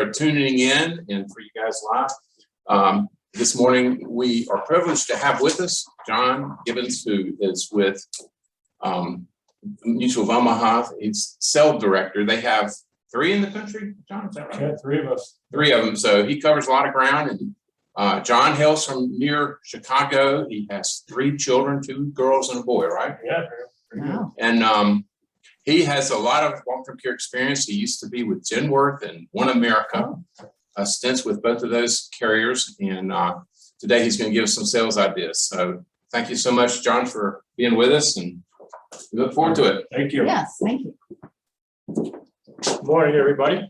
for tuning in and for you guys live. This morning, we are privileged to have with us John Gibbons, who is with Mutual of Omaha. He's sales director. They have 3 in the country, John, is that right? Yeah, 3 of us. 3 of them. So he covers a lot of ground. And John hails from near Chicago. He has 3 children, 2 girls and a boy, right? Yeah. Wow. And he has a lot of long-term care experience. He used to be with Genworth and One America, stints with both of those carriers. And today he's going to give us some sales ideas. So thank you so much, John, for being with us, and we look forward to it. Thank you. Yes, thank you. Good morning, everybody.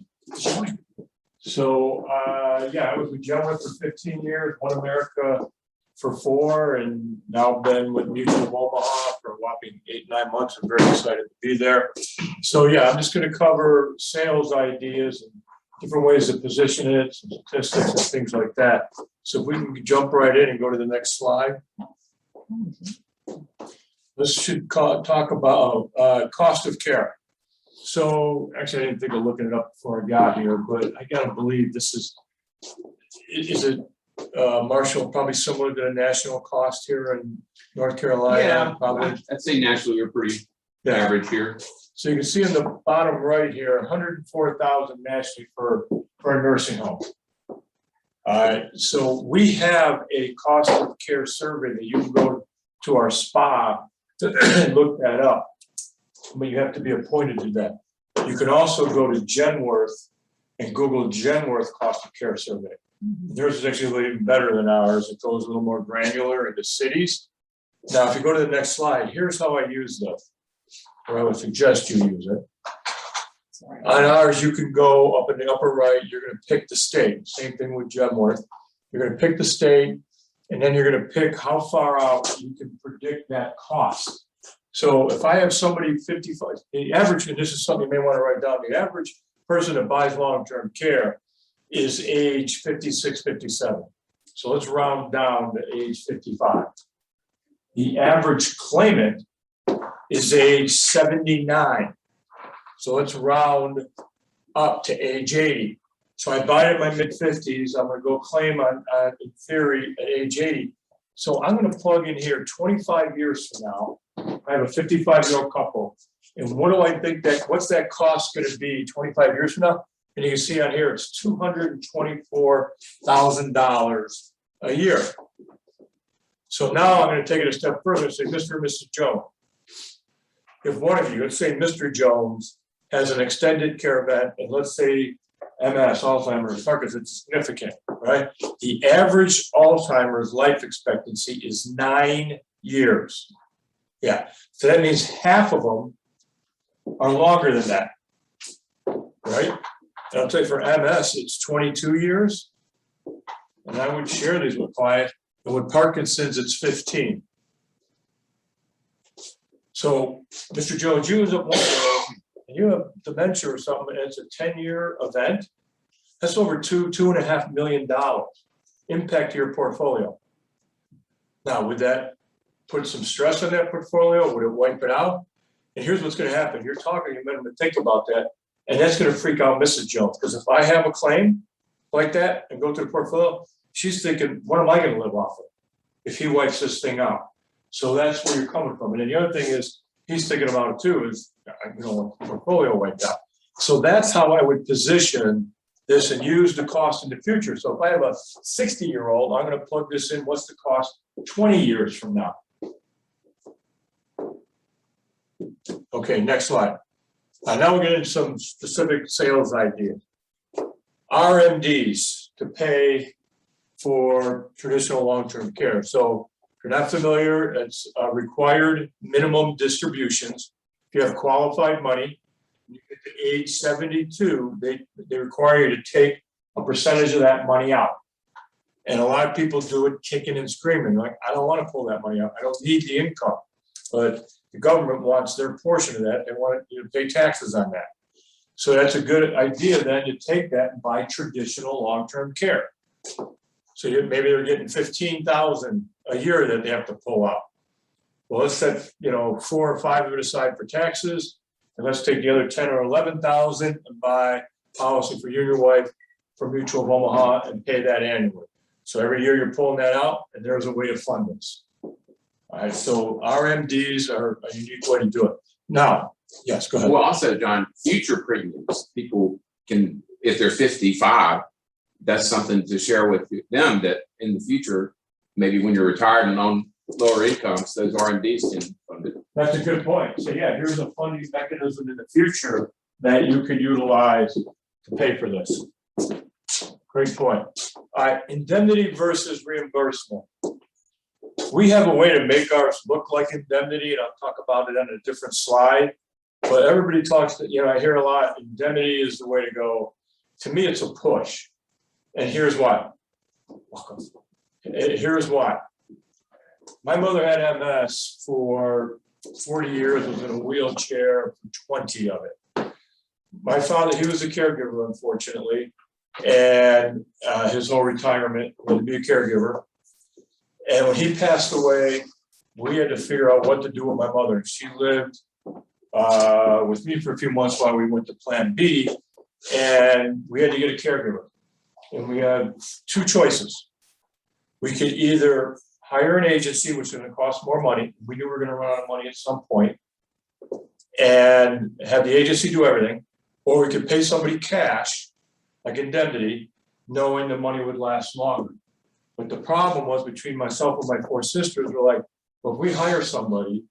So, I was with Gibbons for 15 years, One America for 4, and now been with Mutual of Omaha for a whopping 8-9 months. I'm very excited to be there. So, I'm just going to cover sales ideas and different ways to position it, some statistics and things like that. So if we can jump right in and go to the next slide. This should talk about cost of care. So actually, I didn't think of looking it up before I got here, but I gotta believe this is Marshall, probably similar to the national cost here in North Carolina. Yeah, probably. I'd say nationally you're pretty average here. So you can see in the bottom right here, 104,000 nationally for a nursing home. So we have a cost of care survey that you can go to our spa to look that up. But you have to be appointed to that. You can also go to Genworth and Google Genworth cost of care survey. Theirs is actually a little even better than ours. It goes a little more granular into cities. Now, if you go to the next slide, here's how I use this, or I would suggest you use it. Sorry. On ours, you can go up in the upper right, you're going to pick the state. Same thing with Genworth. You're going to pick the state, and then you're going to pick how far out you can predict that cost. So if I have somebody 55, the average, and this is something you may want to write down, the average person that buys long-term care is age 56, 57. So let's round down to age 55. The average claimant is age 79. So let's round up to age 80. So I buy it in my mid-50s, I'm gonna go claim on in theory at age 80. So I'm gonna plug in here 25 years from now, I have a 55-year-old couple. And what do I think what's that cost gonna be 25 years from now? And you can see on here, it's $224,000 a year. So now I'm gonna take it a step further and say, Mr. and Mrs. Jones, if one of you, let's say Mr. Jones, has an extended care event, and let's say MS, Alzheimer's, Parkinson's, it's significant, right? The average Alzheimer's life expectancy is 9 years. Yeah, so that means half of them are longer than that, right? And I'll tell you for MS, it's 22 years. And I would share these with clients. And with Parkinson's, it's 15. So, Mr. Jones, you was at one of those, and you have dementia or something, and it's a 10-year event. That's over $2.5 million impact to your portfolio. Now, would that put some stress on that portfolio? Would it wipe it out? And here's what's going to happen. You're talking, you better think about that. And that's going to freak out Mrs. Jones, because if I have a claim like that and go through the portfolio, she's thinking, what am I going to live off of if he wipes this thing out? So that's where you're coming from. And then the other thing is, he's thinking about it too, is, want the portfolio wiped out. So that's how I would position this and use the cost in the future. So if I have a 60-year-old, I'm going to plug this in. What's the cost 20 years from now? Okay, next slide. Now we're getting some specific sales ideas. RMDs to pay for traditional long-term care. So if you're not familiar, it's required minimum distributions. If you have qualified money, you get to age 72, they require you to take a percentage of that money out. And a lot of people do it kicking and screaming, like, I don't want to pull that money out. I don't need the income. But the government wants their portion of that. They want you to pay taxes on that. So that's a good idea then to take that and buy traditional long-term care. So maybe they're getting $15,000 a year that they have to pull out. Well, let's set 4 or 5 of it aside for taxes, and let's take the other 10 or 11,000 and buy policy for you and your wife for Mutual of Omaha and pay that annually. So every year you're pulling that out, and there's a way to fund this. All right, so RMDs are a unique way to do it. Now, yes, go ahead. Well, also, John, future premiums, people can, if they're 55, that's something to share with them that in the future, maybe when you're retired and on lower incomes, those RMDs can fund it. That's a good point. So yeah, here's a funding mechanism in the future that you could utilize to pay for this. Great point. All right, indemnity versus reimbursement. We have a way to make ours look like indemnity, and I'll talk about it on a different slide. But everybody talks, I hear a lot, indemnity is the way to go. To me, it's a push. And here's why. Welcome. Here's why. My mother had MS for 40 years, was in a wheelchair for 20 of it. My father, he was a caregiver, unfortunately, and his whole retirement was to be a caregiver. And when he passed away, we had to figure out what to do with my mother. She lived with me for a few months while we went to Plan B, and we had to get a caregiver. And we had two choices. We could either hire an agency, which is going to cost more money. We knew we were going to run out of money at some point, and have the agency do everything, or we could pay somebody cash, like indemnity, knowing the money would last longer. But the problem was, between myself and my four sisters, we're like, well, if we hire somebody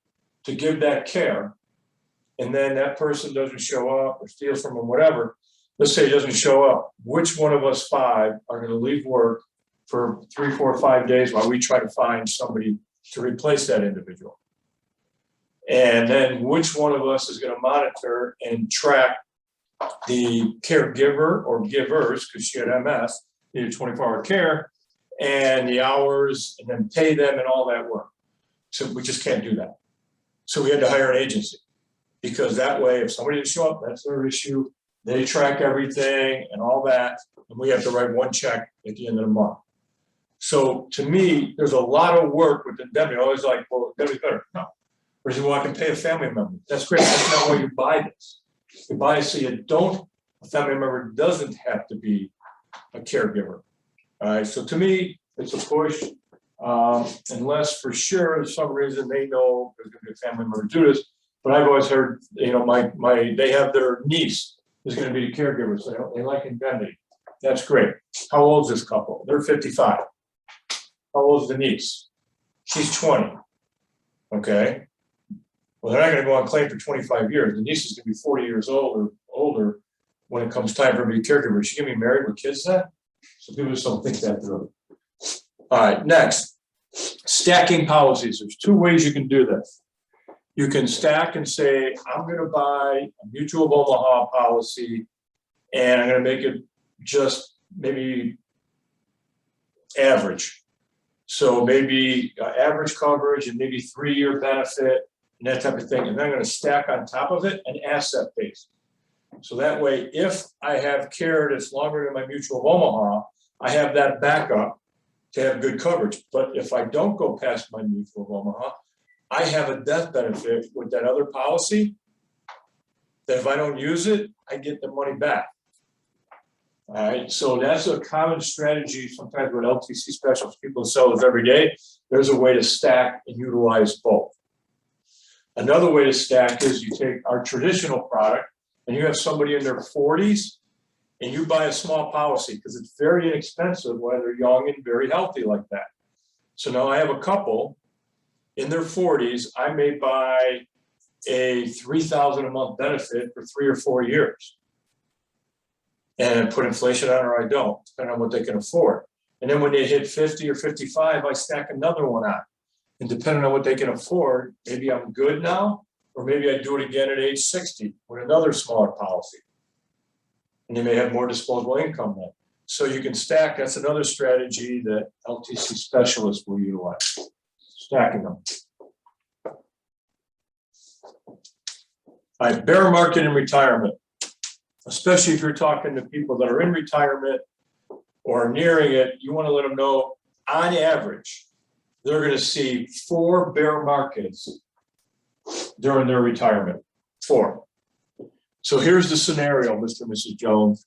to give that care, and then that person doesn't show up or steals from them, whatever, let's say he doesn't show up, which one of us five are going to leave work for 3, 4, 5 days while we try to find somebody to replace that individual? And then which one of us is going to monitor and track the caregiver or givers, because she had MS, needed 24-hour care, and the hours, and then pay them and all that work? So we just can't do that. So we had to hire an agency, because that way, if somebody didn't show up, that's their issue. They track everything and all that, and we have to write one check at the end of the month. So to me, there's a lot of work with indemnity. I always like, well, indemnity better. No. Or well, I can pay a family member. That's great. That's not why you buy this. You buy it so you don't, a family member doesn't have to be a caregiver. All right. So to me, it's a push. Unless for sure, for some reason they know there's going to be a family member do this. But I've always heard, they have their niece is going to be the caregiver, so they like indemnity. That's great. How old is this couple? They're 55. How old is the niece? She's 20. Okay. Well, they're not going to go on claim for 25 years. The niece is going to be 40 years old or older when it comes time for her to be a caregiver. Is she going to be married with kids then? So people just don't think that through. All right, next. Stacking policies. There's two ways you can do this. You can stack and say, I'm going to buy a Mutual of Omaha policy, and I'm going to make it just maybe average. So maybe average coverage and maybe 3-year benefit and that type of thing. And then I'm going to stack on top of it an asset-based. So that way, if I have care that's longer than my Mutual of Omaha, I have that backup to have good coverage. But if I don't go past my Mutual of Omaha, I have a death benefit with that other policy that if I don't use it, I get the money back. All right, so that's a common strategy sometimes with LTC specialists. People sell this every day. There's a way to stack and utilize both. Another way to stack is you take our traditional product and you have somebody in their 40s and you buy a small policy because it's very inexpensive when they're young and very healthy like that. So now I have a couple in their 40s. I may buy a $3,000 a month benefit for 3 or 4 years and put inflation on, or I don't, depending on what they can afford. And then when they hit 50 or 55, I stack another one on. And depending on what they can afford, maybe I'm good now, or maybe I do it again at age 60 with another smaller policy. And they may have more disposable income then. So you can stack. That's another strategy that LTC specialists will utilize, stacking them. All right, bear market in retirement, especially if you're talking to people that are in retirement or nearing it. You want to let them know, on average, they're going to see 4 bear markets during their retirement. 4. So here's the scenario, Mr. and Mrs. Jones.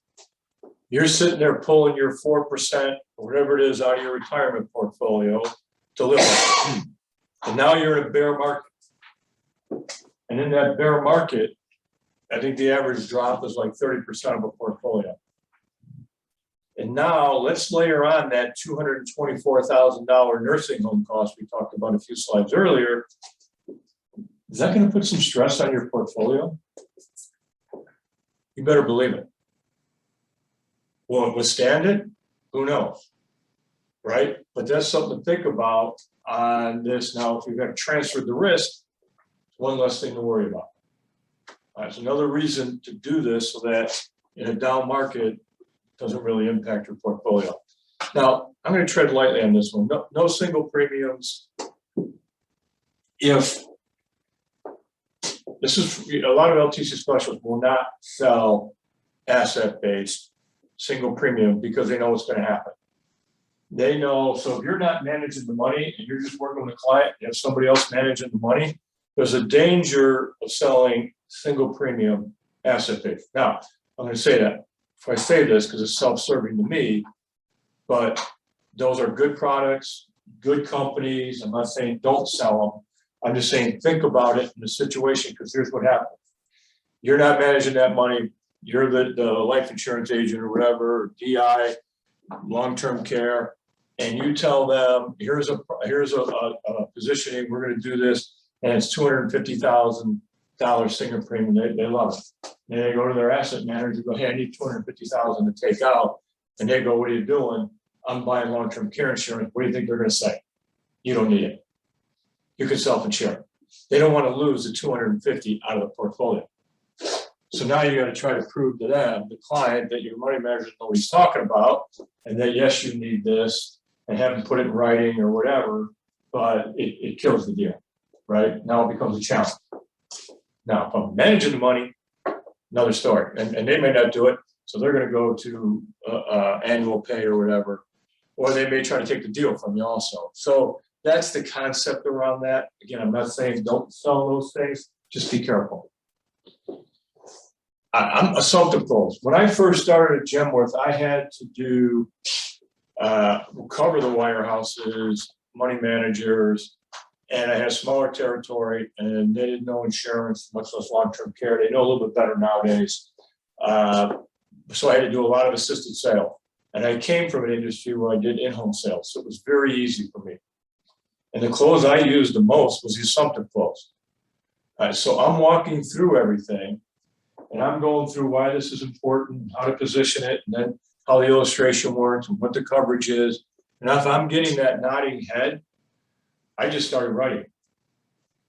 You're sitting there pulling your 4% or whatever it is out of your retirement portfolio to live on. And now you're in a bear market. And in that bear market, I think the average drop is like 30% of a portfolio. And now let's layer on that $224,000 nursing home cost we talked about a few slides earlier. Is that going to put some stress on your portfolio? You better believe it. Will it withstand it? Who knows? Right? But that's something to think about on this. Now, if you've got transferred the risk, it's one less thing to worry about. That's another reason to do this so that in a down market, doesn't really impact your portfolio. Now, I'm going to tread lightly on this one. No single premiums. If this is a lot of LTC specialists will not sell asset-based single premium because they know what's going to happen. They know, so if you're not managing the money and you're just working with a client, you have somebody else managing the money, there's a danger of selling single premium asset-based. Now, I'm going to say that. If I say this because it's self-serving to me, but those are good products, good companies. I'm not saying don't sell them. I'm just saying think about it in the situation because here's what happens. You're not managing that money. You're the life insurance agent or whatever, or DI, long-term care, and you tell them, here's a positioning, we're going to do this, and it's $250,000 single premium. They love it. And they go to their asset manager and go, hey, I need $250,000 to take out. And they go, what are you doing? I'm buying long-term care insurance. What do you think they're going to say? You don't need it. You can self-insure. They don't want to lose the $250,000 out of the portfolio. So now you got to try to prove to them, the client, that your money manager knows what he's talking about, and that yes, you need this, and have them put it in writing or whatever, but it kills the deal, right? Now it becomes a challenge. Now, if I'm managing the money, another story, and they may not do it, so they're going to go to annual pay or whatever, or they may try to take the deal from you also. So that's the concept around that. Again, I'm not saying don't sell those things, just be careful. I'm assumptive goals. When I first started at Gemworth, I had to do cover the wirehouses, money managers, and I had a smaller territory, and they didn't know insurance, much less long-term care. They know a little bit better nowadays. So I had to do a lot of assisted sale. And I came from an industry where I did in-home sales, so it was very easy for me. And the close I used the most was the assumptive close. So I'm walking through everything, and I'm going through why this is important, how to position it, and then how the illustration works, and what the coverage is. And if I'm getting that nodding head, I just started writing.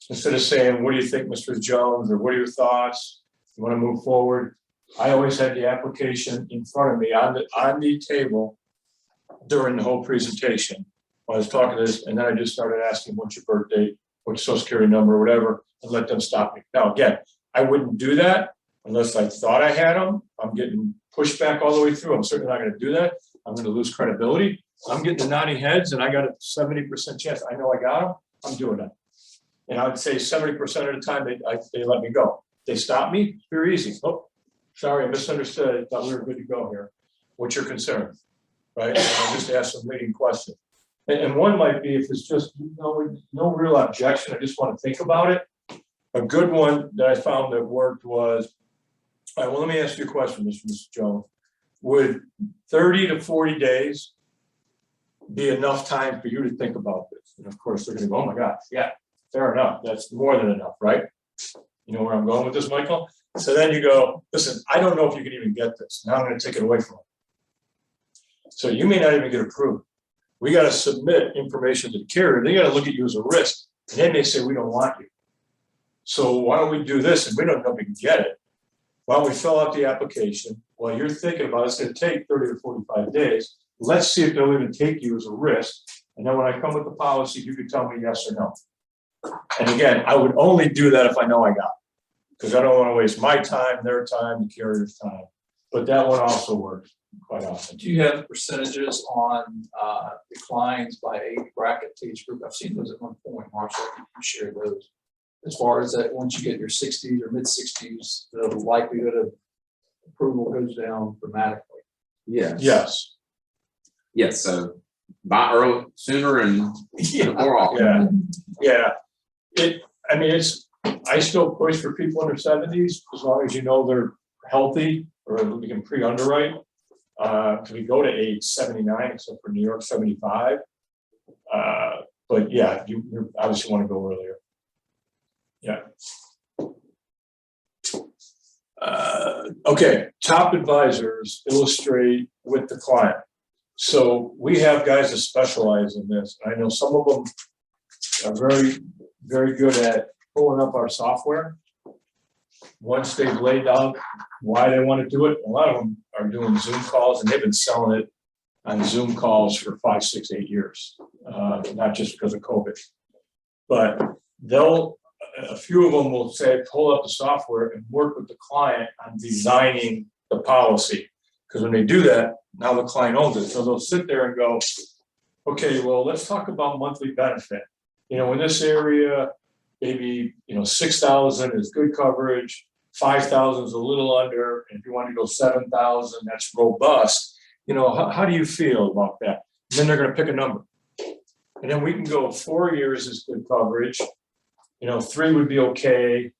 Instead of saying, what do you think, Mr. Jones, or what are your thoughts? You want to move forward? I always had the application in front of me on the table during the whole presentation. I was talking to this, and then I just started asking, what's your birth date, what's your social security number, or whatever, and let them stop me. Now, again, I wouldn't do that unless I thought I had them. I'm getting pushed back all the way through. I'm certainly not going to do that. I'm going to lose credibility. I'm getting the nodding heads, and I got a 70% chance. I know I got them. I'm doing that. And I would say 70% of the time, they let me go. They stop me. It's very easy. Oh, sorry, I misunderstood. I thought we were good to go here. What's your concern? Right? And I just ask some leading questions. And one might be if it's just no real objection. I just want to think about it. A good one that I found that worked was, all right, well, let me ask you a question, Mr. Jones. Would 30 to 40 days be enough time for you to think about this? And of course, they're going to go, oh my God, yeah, fair enough. That's more than enough, right? You know where I'm going with this, Michael? So then you go, listen, I don't know if you can even get this. Now I'm going to take it away from you. So you may not even get approved. We got to submit information to the carrier. They got to look at you as a risk. And then they say, we don't want you. So why don't we do this? And we don't know if we can get it. Why don't we fill out the application? While you're thinking about it, it's going to take 30 to 45 days. Let's see if they'll even take you as a risk. And then when I come with the policy, you can tell me yes or no. And again, I would only do that if I know I got it, because I don't want to waste my time, their time, the carrier's time. But that one also works quite often. Do you have percentages on declines by age bracket to age group? I've seen those at one point, Marshall. You can share those. As far as that, once you get your 60s or mid 60s, the likelihood of approval goes down dramatically. Yes. Yes. Yes, so buy early, sooner and more often. Yeah. I mean, I still push for people under 70s, as long as you know they're healthy or we can pre-underwrite. We go to age 79, except for New York 75. But yeah, you obviously want to go earlier. Yeah. Okay, top advisors illustrate with the client. So we have guys that specialize in this. I know some of them are very, very good at pulling up our software. Once they've laid out why they want to do it, a lot of them are doing Zoom calls, and they've been selling it on Zoom calls for 5, 6, 8 years, not just because of COVID. But a few of them will say, pull up the software and work with the client on designing the policy. Because when they do that, now the client owns it. So they'll sit there and go, okay, well, let's talk about monthly benefit. You know, in this area, maybe, 6,000 is good coverage, 5,000 is a little under, and if you want to go 7,000, that's robust. How do you feel about that? And then they're going to pick a number. And then we can go 4 years is good coverage. 3 would be okay.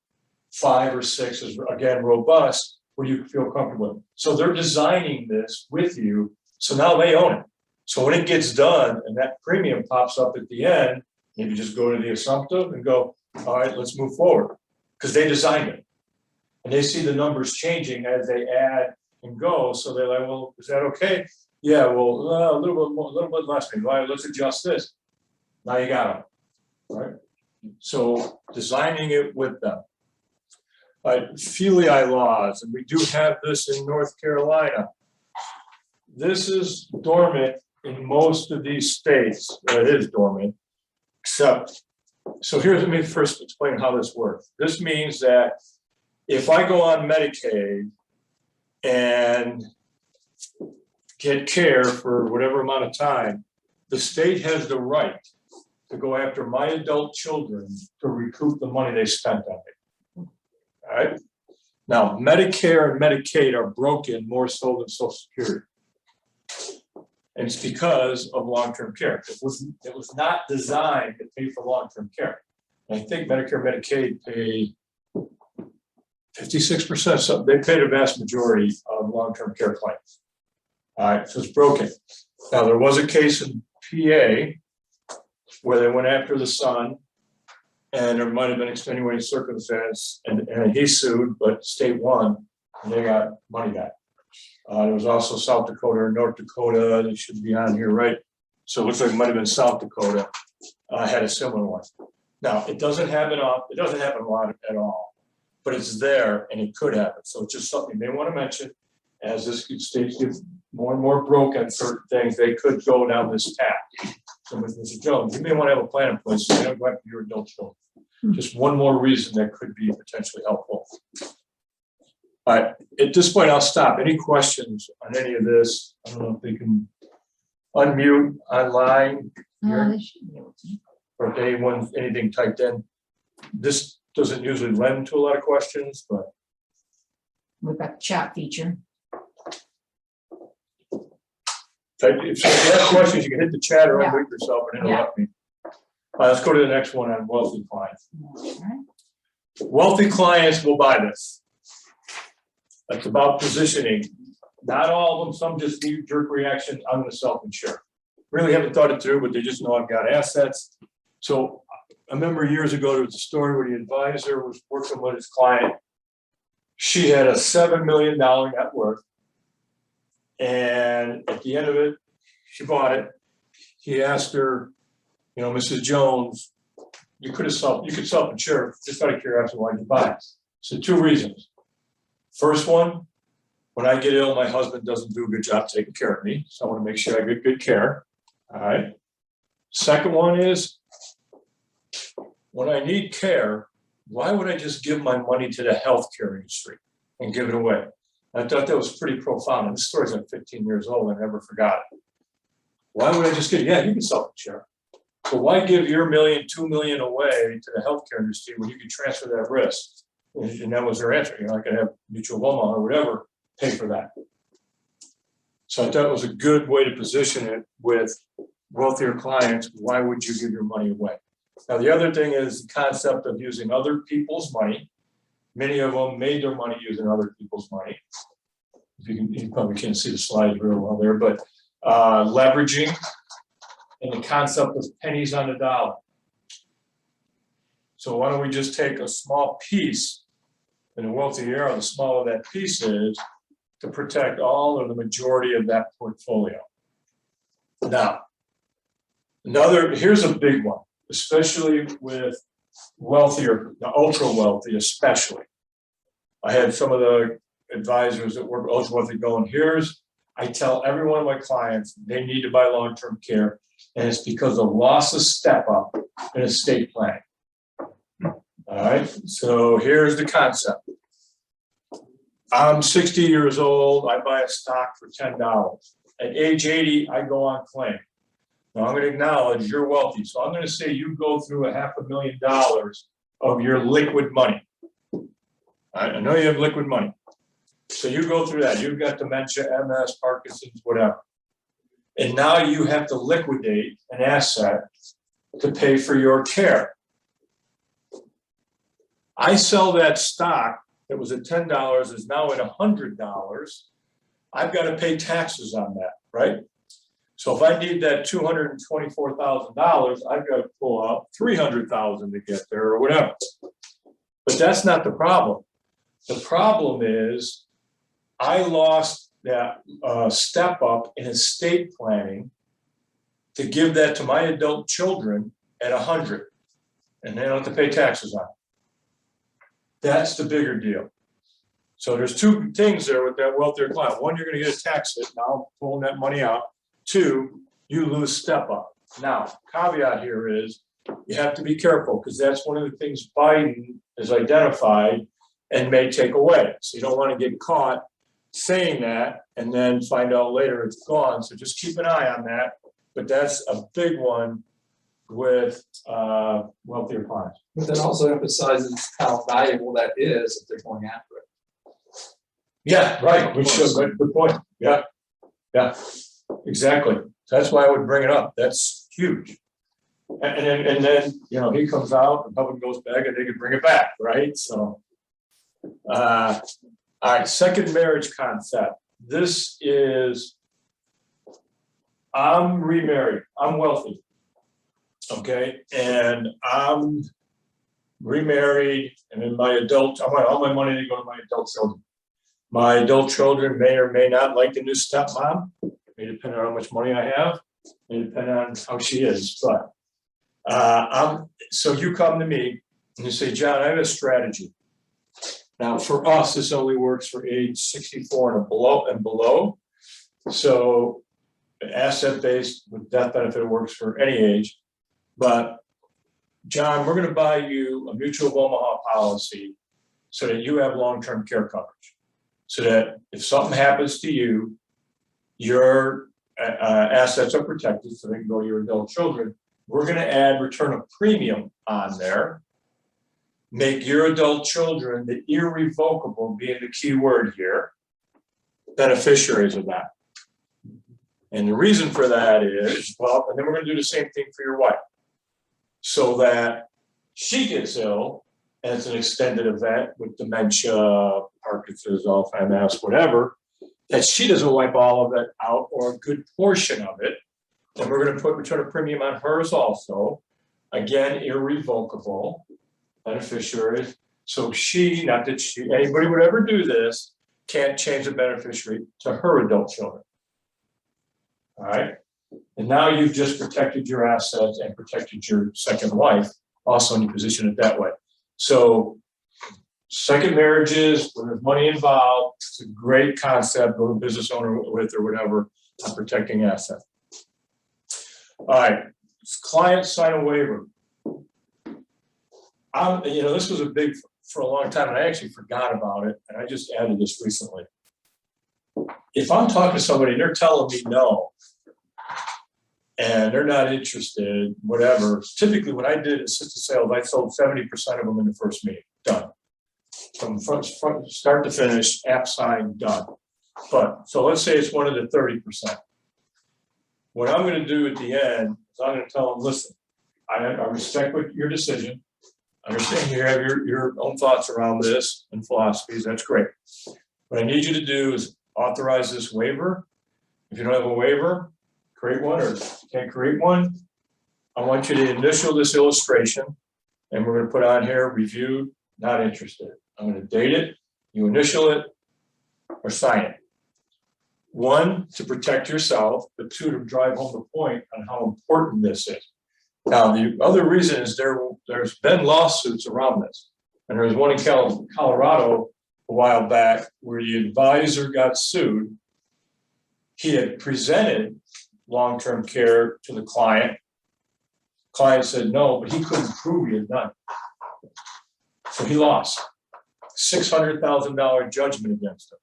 5 or 6 is, again, robust. What do you feel comfortable with? So they're designing this with you. So now they own it. So when it gets done and that premium pops up at the end, maybe just go to the assumptive and go, all right, let's move forward. Because they designed it. And they see the numbers changing as they add and go. So they're like, well, is that okay? Yeah, well, a little bit more, a little bit less. Maybe. All right, let's adjust this. Now you got them. Right? So designing it with them. Filii laws, and we do have this in North Carolina. This is dormant in most of these states. It is dormant, except, so let me first explain how this works. This means that if I go on Medicaid and get care for whatever amount of time, the state has the right to go after my adult children to recoup the money they spent on me. All right. Now, Medicare and Medicaid are broken more so than Social Security. And it's because of long-term care. It was not designed to pay for long-term care. And I think Medicare and Medicaid pay 56%. So they pay the vast majority of long-term care claims. All right, so it's broken. Now, there was a case in PA where they went after the son, and there might have been extenuating circumstance, and he sued, but state won, and they got money back. There was also South Dakota and North Dakota. They should be on here, right? So it looks like it might have been South Dakota had a similar one. Now, it doesn't happen a lot at all, but it's there and it could happen. So it's just something they want to mention. As this states get more and more broken, certain things, they could go down this path. So with Mr. Jones, you may want to have a plan in place so you don't go after your adult children. Just one more reason that could be potentially helpful. All right, at this point, I'll stop. Any questions on any of this? I don't know if they can unmute online They should be able to. or if anyone, anything typed in. This doesn't usually lend to a lot of questions, but We've got the chat feature. if you have questions, you can hit the chat or Yeah. unmute yourself and interrupt me. Let's go to the next one on wealthy clients. All right. Wealthy clients will buy this. That's about positioning. Not all of them, some just need jerk reaction, I'm gonna self-insure. Really haven't thought it through, but they just know I've got assets. So I remember years ago, there was a story where the advisor was working with his client. She had a $7 million net worth. And at the end of it, she bought it. He asked her, Mrs. Jones, you could self-insure, just out of curiosity, why'd you buy it? So 2 reasons. First one, when I get ill, my husband doesn't do a good job taking care of me. So I want to make sure I get good care. All right. Second one is, when I need care, why would I just give my money to the healthcare industry and give it away? I thought that was pretty profound. And this story's like 15 years old. I never forgot it. Why would I just give? Yeah, you can self-insure. But why give your $1 million, $2 million away to the healthcare industry when you can transfer that risk? And that was her answer. I could have Mutual of Omaha or whatever pay for that. So I thought it was a good way to position it with wealthier clients. Why would you give your money away? Now, the other thing is the concept of using other people's money. Many of them made their money using other people's money. You probably can't see the slide real well there, but leveraging and the concept of pennies on the dollar. So why don't we just take a small piece, and the wealthier you are, the smaller that piece is, to protect all or the majority of that portfolio. Now, here's a big one, especially with wealthier, the ultra wealthy especially. I had some of the advisors that work ultra wealthy going, I tell every one of my clients they need to buy long-term care, and it's because of loss of step up in estate planning. All right, so here's the concept. I'm 60 years old, I buy a stock for $10. At age 80, I go on claim. Now I'm going to acknowledge you're wealthy, so I'm going to say you go through $500,000 of your liquid money. I know you have liquid money. So you go through that. You've got dementia, MS, Parkinson's, whatever. And now you have to liquidate an asset to pay for your care. I sell that stock that was at $10 is now at $100. I've got to pay taxes on that, right? So if I need that $224,000, I've got to pull out $300,000 to get there or whatever. But that's not the problem. The problem is I lost that step up in estate planning to give that to my adult children at 100, and they don't have to pay taxes on it. That's the bigger deal. So there's two things there with that wealthier client. One, you're going to get a tax hit now, pulling that money out. Two, you lose step up. Now, caveat here is you have to be careful because that's one of the things Biden has identified and may take away. So you don't want to get caught saying that and then find out later it's gone. So just keep an eye on that. But that's a big one with wealthier clients. But that also emphasizes how valuable that is if they're going after it. Yeah, right. We should. Good point. Yeah, yeah, exactly. That's why I would bring it up. That's huge. And then he comes out, the public goes back, and they can bring it back, right? So, all right. Second marriage concept. This is I'm remarried. I'm wealthy. Okay, and I'm remarried, and in my adult, I want all my money to go to my adult children. My adult children may or may not like the new stepmom. May depend on how much money I have. May depend on how she is. But so you come to me and you say, John, I have a strategy. Now, for us, this only works for age 64 and below. So asset-based with death benefit works for any age. But John, we're going to buy you a Mutual of Omaha policy so that you have long-term care coverage. So that if something happens to you, your assets are protected so they can go to your adult children. We're going to add return of premium on there. Make your adult children the irrevocable, being the key word here, beneficiaries of that. And the reason for that is, well, and then we're going to do the same thing for your wife. So that she gets ill, and it's an extended event with dementia, Parkinson's, Alzheimer's, whatever, that she doesn't wipe all of it out or a good portion of it. And we're going to put return of premium on hers also. Again, irrevocable beneficiaries. So she, not that anybody would ever do this, can't change the beneficiary to her adult children. All right. And now you've just protected your assets and protected your second wife, also when you position it that way. So second marriages, when there's money involved, it's a great concept, go to a business owner with or whatever, on protecting assets. All right, clients sign a waiver. This was a big for a long time, and I actually forgot about it, and I just added this recently. If I'm talking to somebody and they're telling me no, and they're not interested, whatever, typically when I did assisted sales, I sold 70% of them in the first meeting, done. From front start to finish, app sign, done. But, so let's say it's one of the 30%. What I'm gonna do at the end is I'm gonna tell them, listen, I respect what your decision. I understand you have your own thoughts around this and philosophies, that's great. What I need you to do is authorize this waiver. If you don't have a waiver, create one, or if you can't create one, I want you to initial this illustration, and we're gonna put on here, reviewed, not interested. I'm gonna date it, you initial it, or sign it. One, to protect yourself, but two, to drive home the point on how important this is. Now, the other reason is there's been lawsuits around this. And there was one in Colorado a while back where the advisor got sued. He had presented long-term care to the client. Client said no, but he couldn't prove he had done it. So he lost $600,000 judgment against him.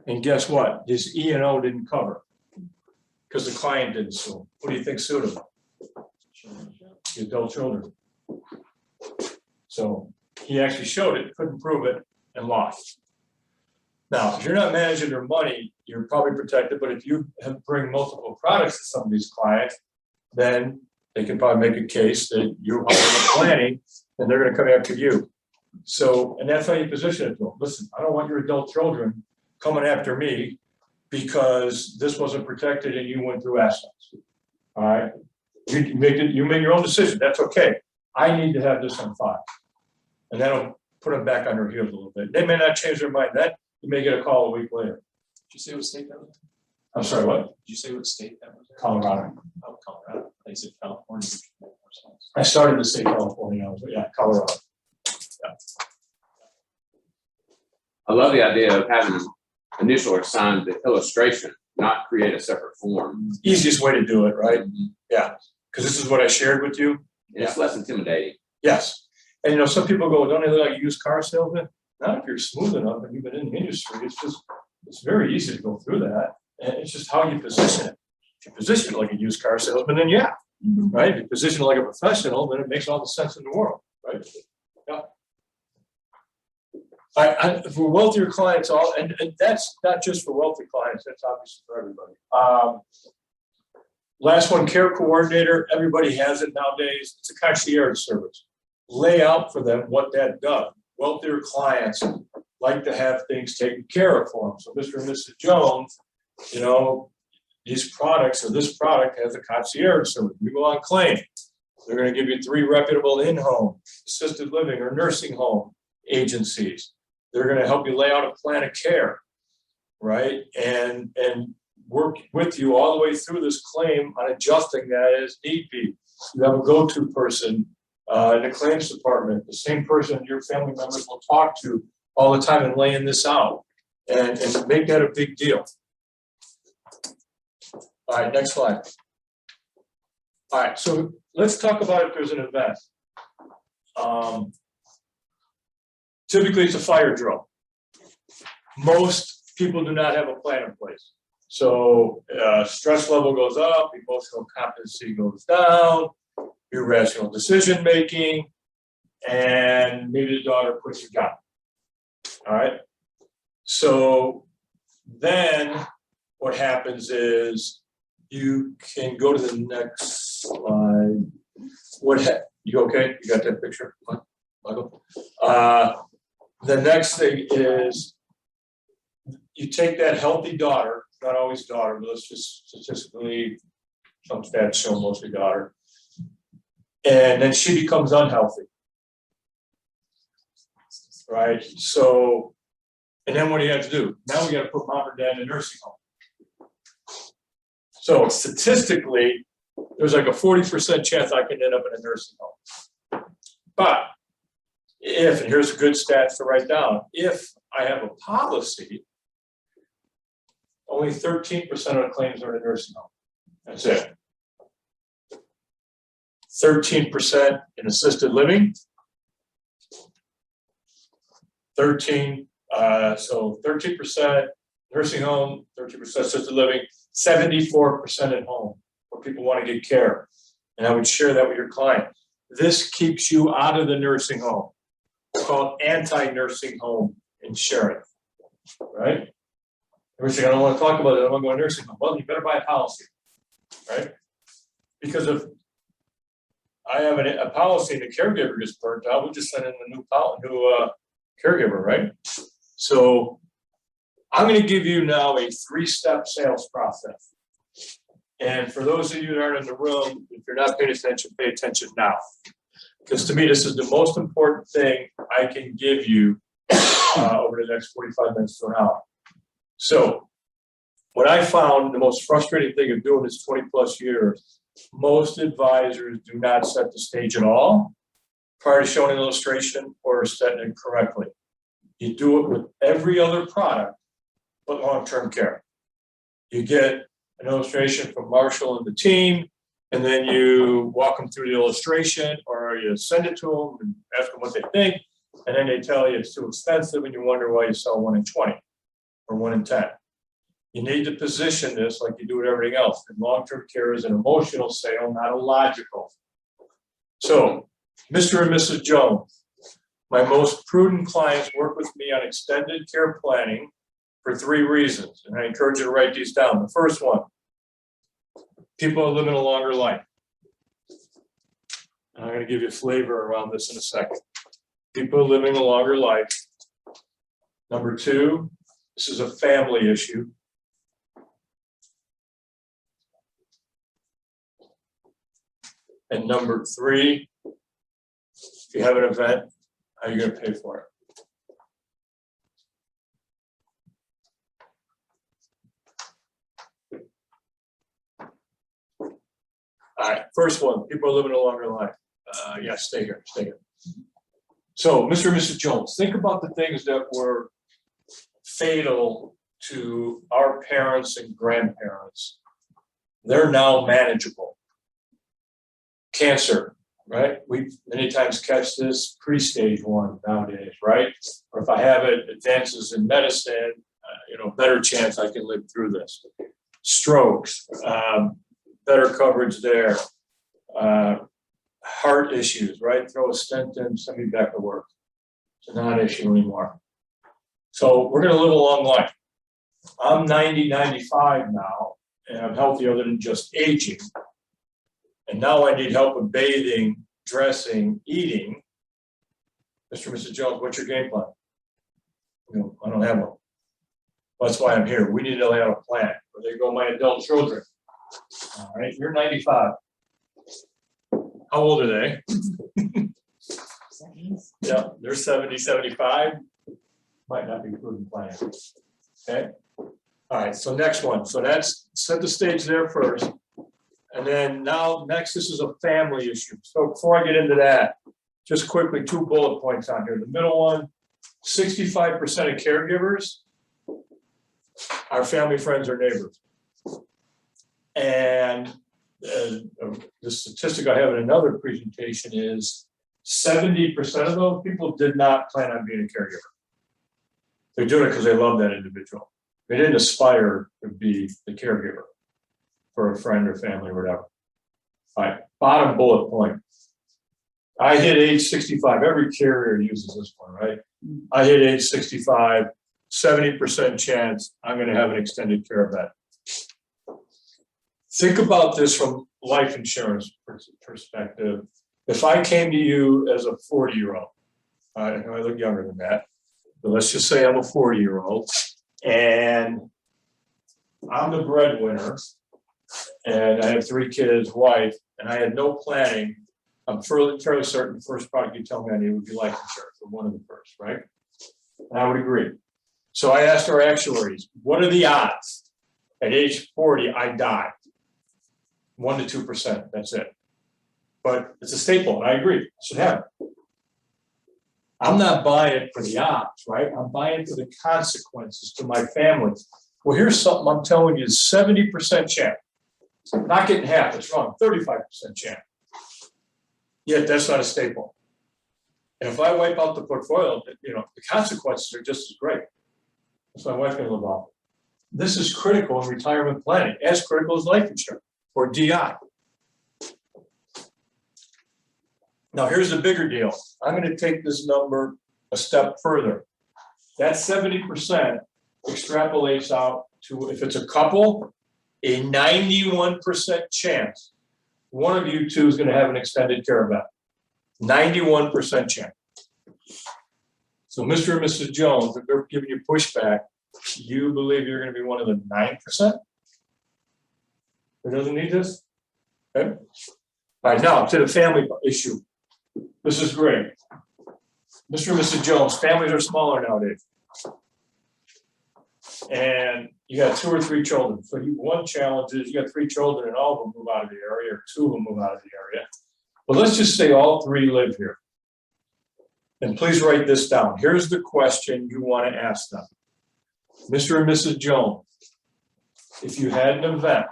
And guess what? His E&O didn't cover because the client didn't sue him. What do you think sued him? The adult children. So he actually showed it, couldn't prove it, and lost. Now, if you're not managing their money, you're probably protected, but if you bring multiple products to some of these clients, then they can probably make a case that you're planning and they're gonna come after you. So, and that's how you position it to them. Listen, I don't want your adult children coming after me because this wasn't protected and you went through assets. All right, you make your own decision. That's okay. I need to have this on file, and that'll put them back on their heels a little bit. They may not change their mind. That you may get a call a week later. Did you say what state that was in? I'm sorry, what? Did you say what state that was in? Colorado. Oh, Colorado. I said California. I started to say California, but yeah, Colorado. I love the idea of having initial or signed the illustration, not create a separate form. Easiest way to do it, right? Yeah, because this is what I shared with you. It's less intimidating. Yes. And you know, some people go, don't they look like a used car salesman? Not if you're smooth enough and you've been in the industry. It's very easy to go through that. And it's just how you position it. If you position it like a used car salesman, then yeah, right? If you position it like a professional, then it makes all the sense in the world, right? Yeah. For wealthier clients, and that's not just for wealthy clients, that's obviously for everybody. Last one, care coordinator. Everybody has it nowadays. It's a concierge service. Lay out for them what that does. Wealthier clients like to have things taken care of for them. So Mr. and Mrs. Jones, you know, these products or this product has a concierge service. You go on claim. They're going to give you 3 reputable in-home, assisted living, or nursing home agencies. They're going to help you lay out a plan of care, right? And work with you all the way through this claim on adjusting that as need be. You have a go-to person in the claims department, the same person your family members will talk to all the time and laying this out and make that a big deal. All right, next slide. All right, so let's talk about if there's an event. Typically, it's a fire drill. Most people do not have a plan in place. So stress level goes up, emotional competency goes down, irrational decision making, and maybe the daughter quits her job. All right. So then what happens is you can go to the next slide. You okay? You got that picture, Michael? The next thing is you take that healthy daughter, not always daughter, but let's just statistically, some stats show mostly daughter, and then she becomes unhealthy, right? So, and then what do you have to do? Now we got to put mom or dad in a nursing home. So statistically, there's like a 40% chance I can end up in a nursing home. But if, and here's a good stats to write down, if I have a policy, only 13% of the claims are in a nursing home. That's it. 13% in assisted living. 13% nursing home, 13% assisted living, 74% at home where people want to get care. And I would share that with your client. This keeps you out of the nursing home. It's called anti-nursing home insurance, right? Everybody's saying, I don't want to talk about it, I'm going to go to nursing home. Well, you better buy a policy, right? Because if I have a policy and the caregiver gets burnt out, we'll just send in a new caregiver, right? So I'm going to give you now a 3-step sales process. And for those of you that aren't in the room, if you're not paying attention, pay attention now. Because to me, this is the most important thing I can give you over the next 45 minutes to an hour. So what I found the most frustrating thing of doing this 20 plus years, most advisors do not set the stage at all prior to showing an illustration or setting it correctly. You do it with every other product but long-term care. You get an illustration from Marshall and the team, and then you walk them through the illustration, or you send it to them and ask them what they think, and then they tell you it's too expensive, and you wonder why you sell 1 in 20 or 1 in 10. You need to position this like you do with everything else. And long-term care is an emotional sale, not a logical. So, Mr. and Mrs. Jones, my most prudent clients work with me on extended care planning for 3 reasons, and I encourage you to write these down. The first one, people are living a longer life. And I'm going to give you a flavor around this in a second. People are living a longer life. Number 2, this is a family issue. And number 3, if you have an event, how are you going to pay for it? All right, first one, people are living a longer life. Yeah, stay here. So, Mr. and Mrs. Jones, think about the things that were fatal to our parents and grandparents. They're now manageable. Cancer, right? We many times catch this pre-stage 1 nowadays, right? Or if I have it, advances in medicine, better chance I can live through this. Strokes, better coverage there. Heart issues, right? Throw a stent in, send me back to work. It's a non-issue anymore. So we're going to live a long life. I'm 90, 95 now, and I'm healthy other than just aging. And now I need help with bathing, dressing, eating. Mr. and Mrs. Jones, what's your game plan? I don't have one. That's why I'm here. We need to lay out a plan. There you go, my adult children. All right, you're 95. How old are they? Yeah, they're 70, 75. Might not be prudent plan. Okay. All right, so next one. So that's set the stage there first. And then now next, this is a family issue. So before I get into that, just quickly 2 bullet points on here. The middle one, 65% of caregivers are family, friends, or neighbors. And the statistic I have in another presentation is 70% of those people did not plan on being a caregiver. They're doing it because they love that individual. They didn't aspire to be the caregiver for a friend or family or whatever. All right, bottom bullet point. I hit age 65. Every carrier uses this one, right? I hit age 65, 70% chance I'm going to have an extended care event. Think about this from life insurance perspective. If I came to you as a 40-year-old, I look younger than that, but let's just say I'm a 40-year-old, and I'm the breadwinner, and I have 3 kids, wife, and I had no planning. I'm fairly certain the first product you tell me I need would be life insurance, or one of the first, right? And I would agree. So I asked our actuaries, what are the odds at age 40 I die? 1 to 2%, that's it. But it's a staple, and I agree, I should have it. I'm not buying it for the odds, right? I'm buying it for the consequences to my family. Well, here's something I'm telling you, 70% chance. Not getting half, that's wrong, 35% chance. Yet that's not a staple. And if I wipe out the portfolio, the consequences are just as great. That's my wife gonna live off. This is critical in retirement planning, as critical as life insurance or DI. Now here's the bigger deal. I'm gonna take this number a step further. That 70% extrapolates out to, if it's a couple, a 91% chance one of you two is gonna have an extended care event. 91% chance. So Mr. and Mrs. Jones, if they're giving you pushback, you believe you're gonna be one of the 9%? Who doesn't need this? Okay. All right, now to the family issue. This is great. Mr. and Mrs. Jones, families are smaller nowadays. And you got 2 or 3 children. So one challenge is you got 3 children and all of them move out of the area, or 2 of them move out of the area. But let's just say all 3 live here. And please write this down. Here's the question you want to ask them. Mr. and Mrs. Jones, if you had an event,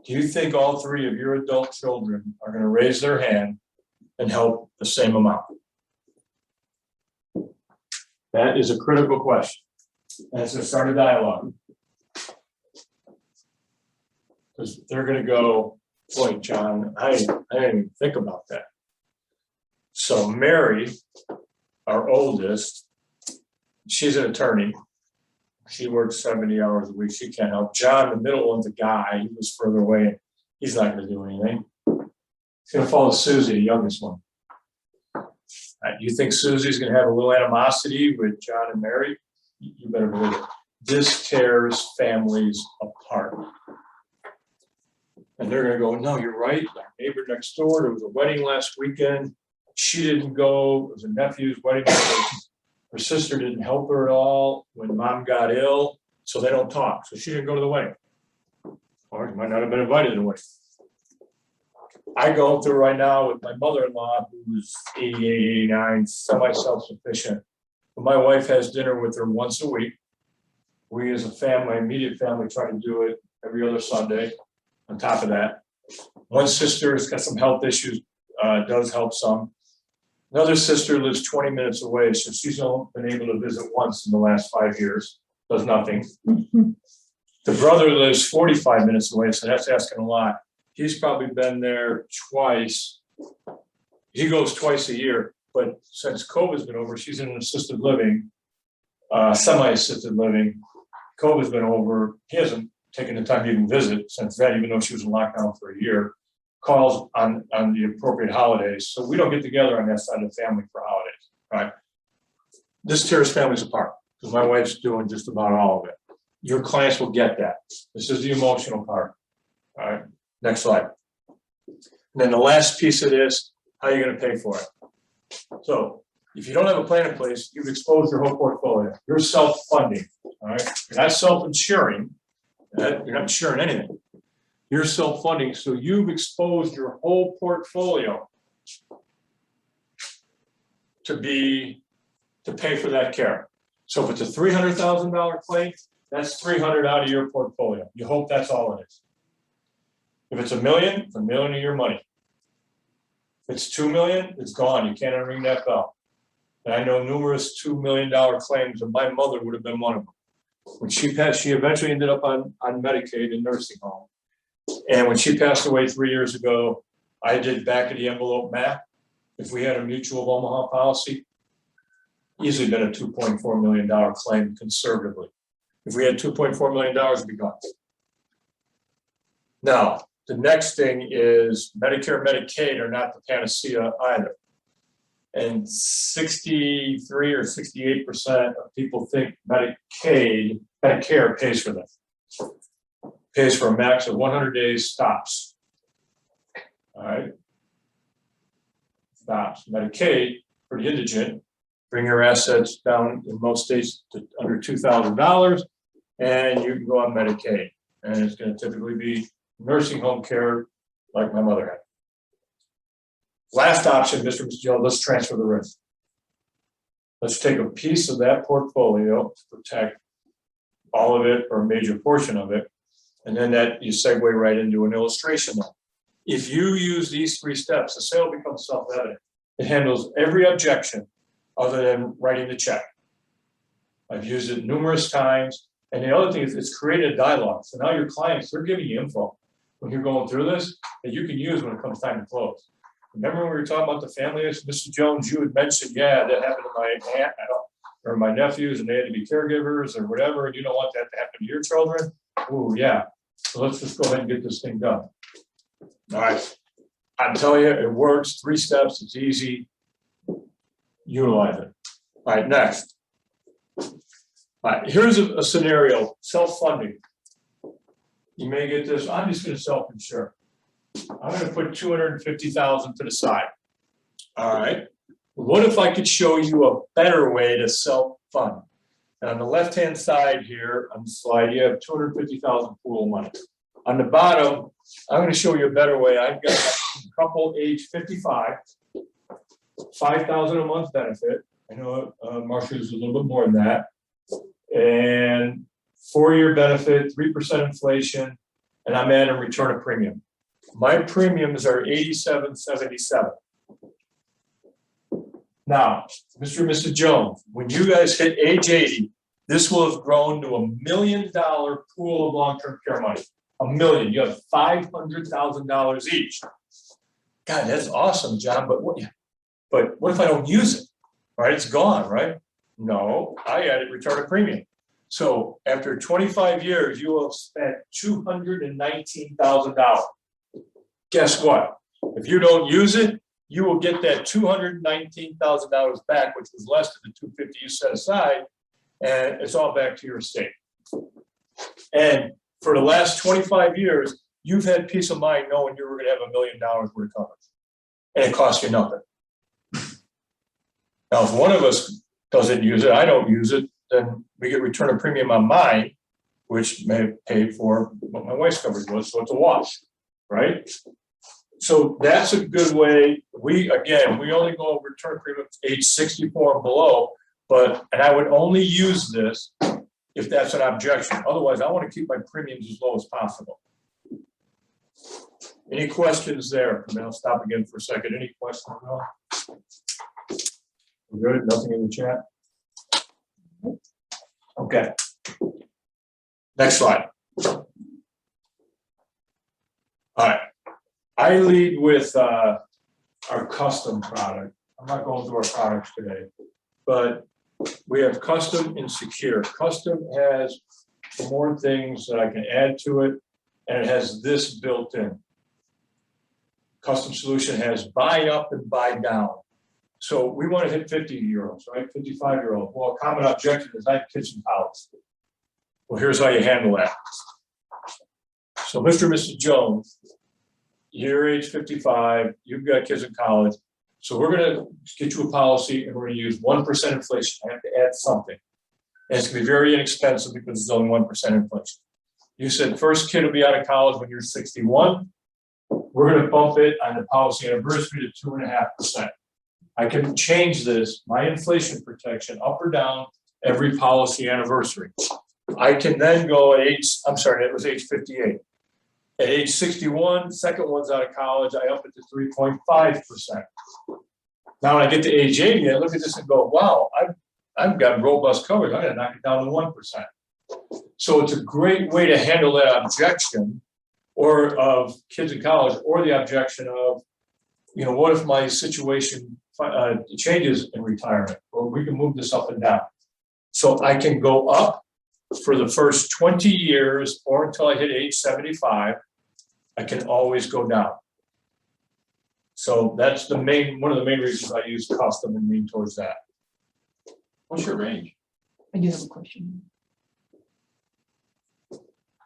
do you think all 3 of your adult children are going to raise their hand and help the same amount? That is a critical question. And it's going to start a dialogue. Because they're going to go, boy, John, I didn't even think about that. So Mary, our oldest, she's an attorney. She works 70 hours a week. She can't help. John, the middle one's a guy. He was further away. He's not going to do anything. He's going to follow Susie, the youngest one. You think Susie's going to have a little animosity with John and Mary? You better believe it. This tears families apart. And they're going to go, no, you're right. My neighbor next door, there was a wedding last weekend. She didn't go. It was a nephew's wedding. Her sister didn't help her at all when mom got ill, so they don't talk. So she didn't go to the wedding. Or she might not have been invited to the wedding. I go through right now with my mother-in-law, who's 88, 89, semi-self-sufficient. But my wife has dinner with her once a week. We as a family, immediate family, try to do it every other Sunday. On top of that, one sister has got some health issues, does help some. Another sister lives 20 minutes away, so she's only been able to visit once in the last 5 years, does nothing. The brother lives 45 minutes away, so that's asking a lot. He's probably been there twice. He goes twice a year, but since COVID's been over, she's in an assisted living, semi-assisted living. COVID's been over. He hasn't taken the time to even visit since then, even though she was in lockdown for a year. Calls on the appropriate holidays. So we don't get together on that side of the family for holidays, right? This tears families apart because my wife's doing just about all of it. Your clients will get that. This is the emotional part. All right, next slide. And then the last piece of this, how are you going to pay for it? So if you don't have a plan in place, you've exposed your whole portfolio. You're self-funding, all right? You're not self-insuring. You're not insuring anything. You're self-funding, so you've exposed your whole portfolio to pay for that care. So if it's a $300,000 claim, that's $300,000 out of your portfolio. You hope that's all it is. If it's $1 million, it's $1 million of your money. If it's $2 million, it's gone. You can't unring that bell. And I know numerous $2 million claims, and my mother would have been one of them. When she passed, she eventually ended up on Medicaid in nursing home. And when she passed away 3 years ago, I did back of the envelope math. If we had a mutual of Omaha policy, easily been a $2.4 million claim conservatively. If we had $2.4 million, it'd be gone. Now, the next thing is Medicare, Medicaid are not the panacea either. And 63 or 68% of people think Medicare pays for them. Pays for a max of 100 days, stops. All right. Stops. Medicaid, for the indigent, bring your assets down in most states to under $2,000, and you can go on Medicaid. And it's going to typically be nursing home care like my mother had. Last option, Mr. and Mrs. Jones, let's transfer the risk. Let's take a piece of that portfolio to protect all of it or a major portion of it. And then that you segue right into an illustration. If you use these 3 steps, the sale becomes self-evident. It handles every objection other than writing the check. I've used it numerous times. And the other thing is it's created a dialogue. So now your clients, they're giving you info when you're going through this that you can use when it comes time to close. Remember when we were talking about the family? Mrs. Jones, you had mentioned, yeah, that happened to my aunt. or my nephews and they had to be caregivers or whatever, and you don't want that to happen to your children. Oh, yeah. So let's just go ahead and get this thing done. All right. I'm telling you, it works. 3 steps. It's easy. Utilize it. All right, next. All right, here's a scenario, self-funding. You may get this, I'm just gonna self-insure. I'm gonna put $250,000 to the side. All right, what if I could show you a better way to self-fund? And on the left-hand side here, on the slide, you have $250,000 pool of money. On the bottom, I'm gonna show you a better way. I've got a couple age 55, $5,000 a month benefit. I know Marcia is a little bit more than that. And 4-year benefit, 3% inflation, and I'm adding return of premium. My premiums are $87.77. Now, Mr. and Mrs. Jones, when you guys hit age 80, this will have grown to $1 million pool of long-term care money. $1 million. You have $500,000 each. God, that's awesome, John. But what if I don't use it? Right, it's gone, right? No, I added return of premium. So after 25 years, you will have spent $219,000. Guess what? If you don't use it, you will get that $219,000 back, which was less than the $250,000 you set aside, and it's all back to your estate. And for the last 25 years, you've had peace of mind knowing you were going to have $1 million worth of coverage, and it costs you nothing. Now, if one of us doesn't use it, I don't use it, then we get return of premium on mine, which may have paid for what my wife's coverage was, so it's a wash, right? So that's a good way. We only go over return premium age 64 and below, and I would only use this if that's an objection. Otherwise, I want to keep my premiums as low as possible. Any questions there? And I'll stop again for a second. Any questions? No? We're good? Nothing in the chat? Okay. Next slide. All right. I lead with our custom product. I'm not going through our products today, but we have custom and secure. Custom has more things that I can add to it, and it has this built in. Custom solution has buy up and buy down. So we want to hit 50-year-olds, right? 55-year-olds. Well, a common objection is I have kids in college. Well, here's how you handle that. So Mr. and Mrs. Jones, you're age 55, you've got kids in college. So we're going to get you a policy and we're going to use 1% inflation. I have to add something. And it's going to be very inexpensive because it's only 1% inflation. You said first kid will be out of college when you're 61. We're going to bump it on the policy anniversary to 2.5%. I can change this, my inflation protection, up or down every policy anniversary. I can then go at it was age 58. At age 61, second one's out of college, I up it to 3.5%. Now when I get to age 80, I look at this and go, wow, I've got robust coverage. I'm gonna knock it down to 1%. So it's a great way to handle that objection or of kids in college, or the objection of, what if my situation changes in retirement? Well, we can move this up and down. So I can go up for the first 20 years or until I hit age 75. I can always go down. So that's one of the main reasons I use custom and lean towards that. What's your range? I do have a question.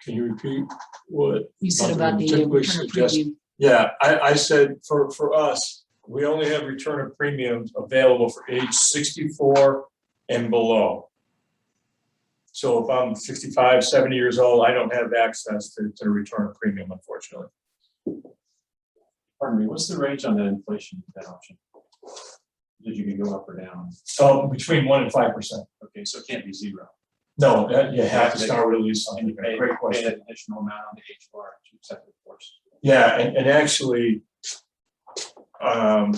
Can you repeat what? You said Nothing about the particularly return of suggest- premium. Yeah, I said for us, we only have return of premiums available for age 64 and below. So if I'm 65, 70 years old, I don't have access to the return of premium, unfortunately. Pardon me, what's the range on that inflation, that option? That you can go up or down? So between 1% and 5%. Okay, so it can't be zero. No, you have to start with at least And something. you pay Great question. an additional amount on the age bar to accept it, of course. Yeah, and actually, I'll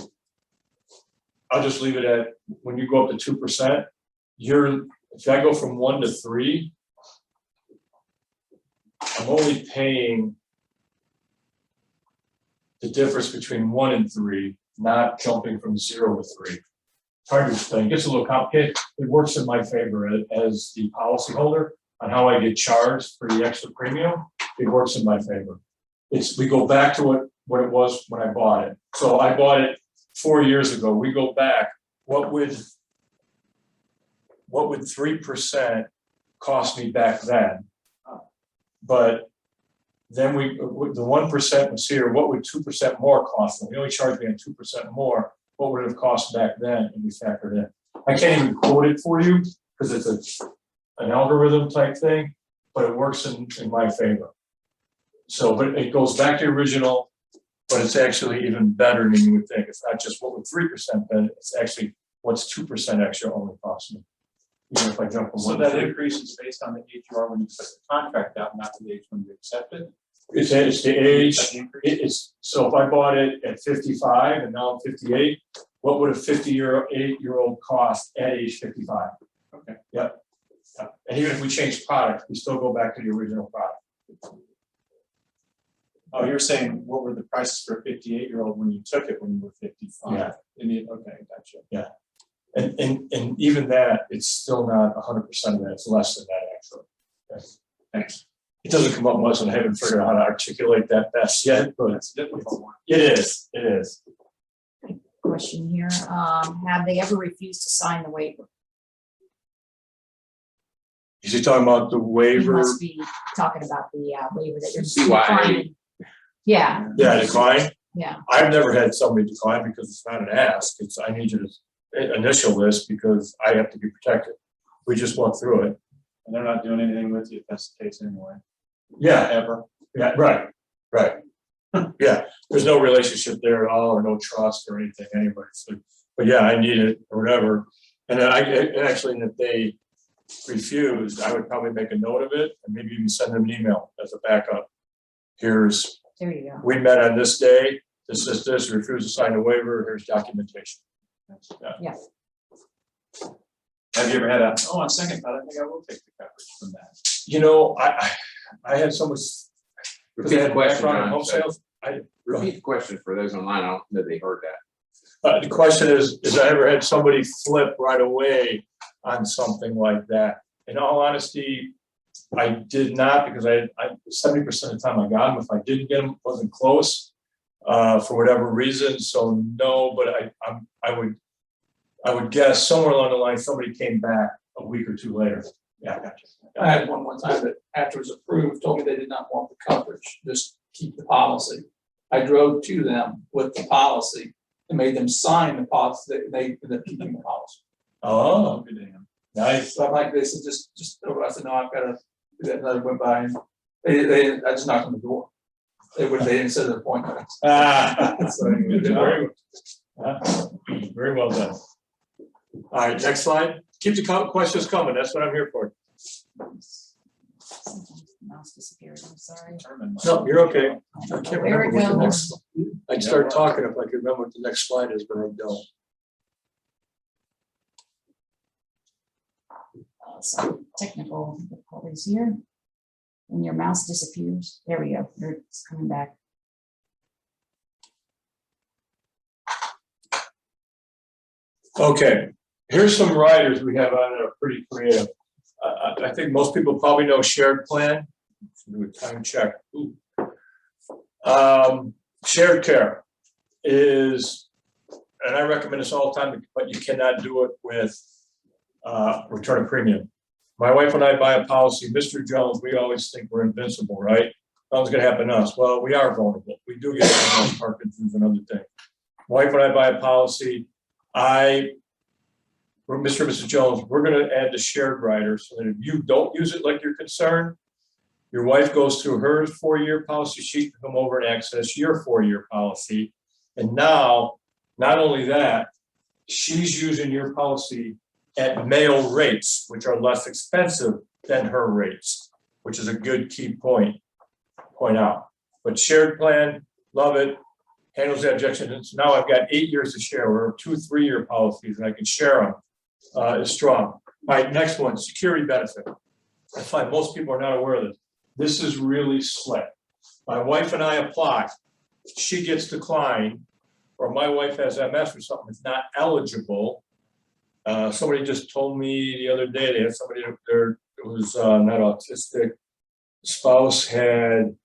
just leave it at, when you go up to 2%, if I go from 1 to 3, I'm only paying the difference between 1 and 3, not jumping from 0 to 3. hard to explain, it gets a little complicated. It works in my favor as the policyholder on how I get charged for the extra premium. It works in my favor. We go back to what it was when I bought it. So I bought it 4 years ago. We go back, what would 3% cost me back then? But then the 1% was here, what would 2% more cost them? They only charged me on 2% more. What would it have cost back then? And we factored in. I can't even quote it for you because it's an algorithm type thing, but it works in my favor. So, but it goes back to the original, but it's actually even better than you would think. It's not just what would 3% then, it's actually what's 2% extra only cost me. Even if I jump from So one that to increase is based on the age you are when you put the contract out, not the age when you accept it? it's the age. Is that the increase? It's so if I bought it at 55 and now I'm 58, what would a 58-year-old cost at age 55? Okay. Yep. And even if we change product, we still go back to the original product. Oh, you're saying what were the prices for a 58-year-old when you took it when you were 55? Yeah. Okay, gotcha. And even that, it's still not 100% of that. It's less than that actually. Yes. Thanks. It doesn't come up much, and I haven't figured out how to articulate that best yet, but That's a difficult one. it is. It is. Question here, have they ever refused to sign the waiver? Is he talking about the You waiver? must be talking about the waiver that you're CYA. declining. Yeah, Yeah, decline. yeah, I've never had somebody decline because it's not an ask. It's I need you to initial this because I have to be protected. We just walk through it. And they're not doing anything with you if that's the case anyway. Yeah, Ever. yeah, right. Yeah, there's no relationship there at all or no trust or anything anyway. So, but yeah, I need it or whatever. And then actually, if they refused, I would probably make a note of it and maybe even send them an email as a backup. Here's, there you go. we met on this day, this, refused to sign the waiver, here's documentation. Yeah, Have you ever had on second thought, I think I will take the coverage from that. You know, I had so much, because I Repeat the had question, background in John. home sales. Repeat the question for those online. I don't know they heard that. The question is I ever had somebody flip right away on something like that? In all honesty, I did not, because I 70% of the time I got them. If I didn't get them, it wasn't close for whatever reason. So no, but I would guess somewhere along the line somebody came back a week or two later. Yeah, gotcha. I had one time that after it was approved, told me they did not want the coverage, just keep the policy. I drove to them with the policy and made them sign the policy, they ended up keeping the policy. Oh, Good damn. nice. So I'm like, they said, just over. I said, no, I've got to do that. Another went by and I just knocked on the door. They didn't set an appointment. So anyway, Very well done. All right, next slide. Keep the questions coming. That's what I'm here for. mouse disappeared, I'm sorry. No, you're okay. I can't There remember it what the goes. next. I'd start talking if I could remember what the next slide is, but I don't. Some technical difficulties here. When your mouse disappears, there we go, it's coming back. Okay, here's some riders we have on that are pretty creative. I think most people probably know shared plan. Do a time check. Ooh. Shared care is, and I recommend this all the time, but you cannot do it with return of premium. My wife and I buy a policy, Mr. Jones, we always think we're invincible, right? Nothing's gonna happen to us. Well, we are vulnerable. We do get Parkinson's and other things. My wife and I buy a policy. Mr. and Mrs. Jones, we're gonna add the shared rider so that if you don't use it like you're concerned, your wife goes through her 4-year policy, she can come over and access your 4-year policy. And now, not only that, she's using your policy at male rates, which are less expensive than her rates, which is a good key point out. But shared plan, love it, handles the objections. Now I've got 8 years to share, or 2 3-year policies, and I can share them. Is strong. All right, next one, security benefit. I find most people are not aware of this. This is really slick. My wife and I apply. She gets declined, or my wife has MS or something, is not eligible. Somebody just told me the other day, they had somebody up there, it was not autistic, spouse had,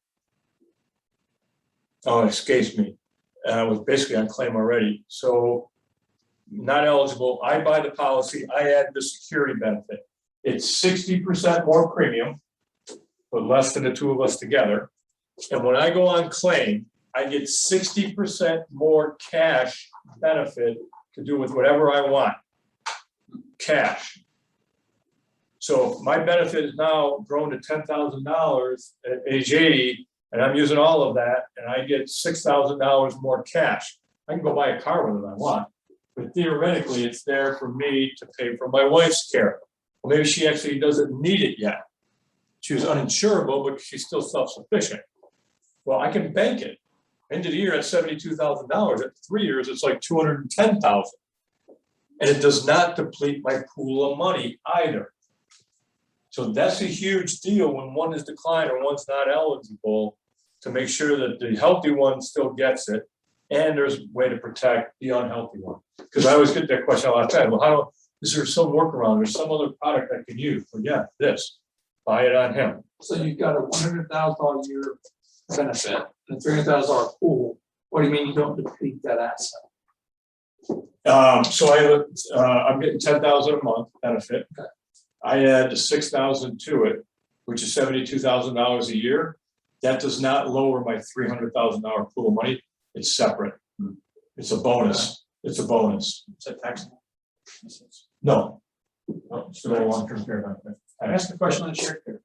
oh, it escapes me, was basically on claim already, so not eligible. I buy the policy, I add the security benefit. It's 60% more premium, but less than the two of us together. And when I go on claim, I get 60% more cash benefit to do with whatever I want. Cash. So my benefit is now grown to $10,000 at age 80, and I'm using all of that, and I get $6,000 more cash. I can go buy a car with it if I want, but theoretically, it's there for me to pay for my wife's care. Well, maybe she actually doesn't need it yet. She was uninsurable, but she's still self-sufficient. Well, I can bank it. End of the year at $72,000. At 3 years, it's like $210,000. And it does not deplete my pool of money either. So that's a huge deal when one is declined or one's not eligible, to make sure that the healthy one still gets it. And there's a way to protect the unhealthy one. Because I always get that question a lot of times. Well, is there some workaround? There's some other product I can use? Well, yeah, this. Buy it on him. So you've got a $100,000 a year benefit and a $300,000 pool. What do you mean you don't deplete that asset? So I'm getting $10,000 a month benefit. Okay. I add the $6,000 to it, which is $72,000 a year. That does not lower my $300,000 pool of money. It's separate. It's a bonus. It's a bonus. Is that tax? No. No, it's still a long-term care benefit. Can I ask a question on shared care?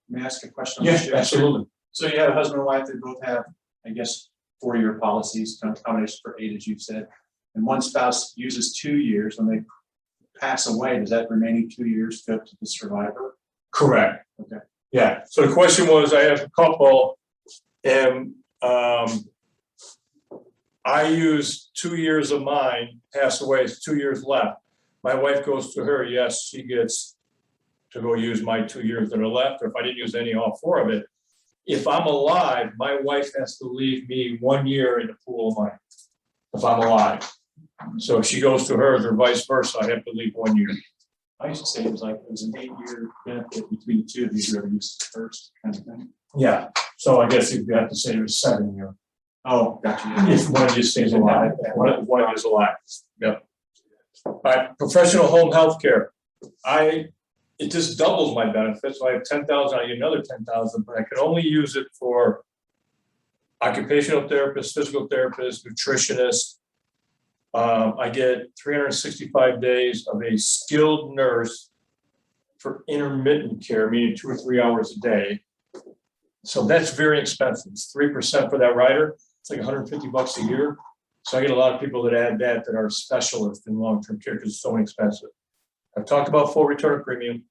May I ask a question on Yeah, shared care? absolutely. So you have a husband and wife that both have, I guess, 4-year policies, kind of combination for 8, as you've said. And one spouse uses 2 years. When they pass away, does that remaining 2 years go to the survivor? Correct. Okay. Yeah. So the question was, I have a couple, and I use 2 years of mine, pass away, it's 2 years left. My wife goes to her, yes, she gets to go use my 2 years that are left, or if I didn't use any, all 4 of it. If I'm alive, my wife has to leave me 1 year in the pool of money, if I'm alive. So if she goes to hers or vice versa, I have to leave 1 year. I used to say it was like, it was an 8-year benefit between the two of you, whoever used it first, kind of thing. Yeah, so I guess if you have to say it was 7 year. Oh, gotcha. If one of you stays alive, one of you is alive. Yep. All right, professional home health care. It just doubles my benefits. So I have 10,000, I get another 10,000, but I can only use it for occupational therapist, physical therapist, nutritionist. I get 365 days of a skilled nurse for intermittent care, meaning 2 or 3 hours a day. So that's very expensive. It's 3% for that rider. It's like $150 a year. So I get a lot of people that add that are specialists in long-term care because it's so inexpensive. I've talked about full return of premium.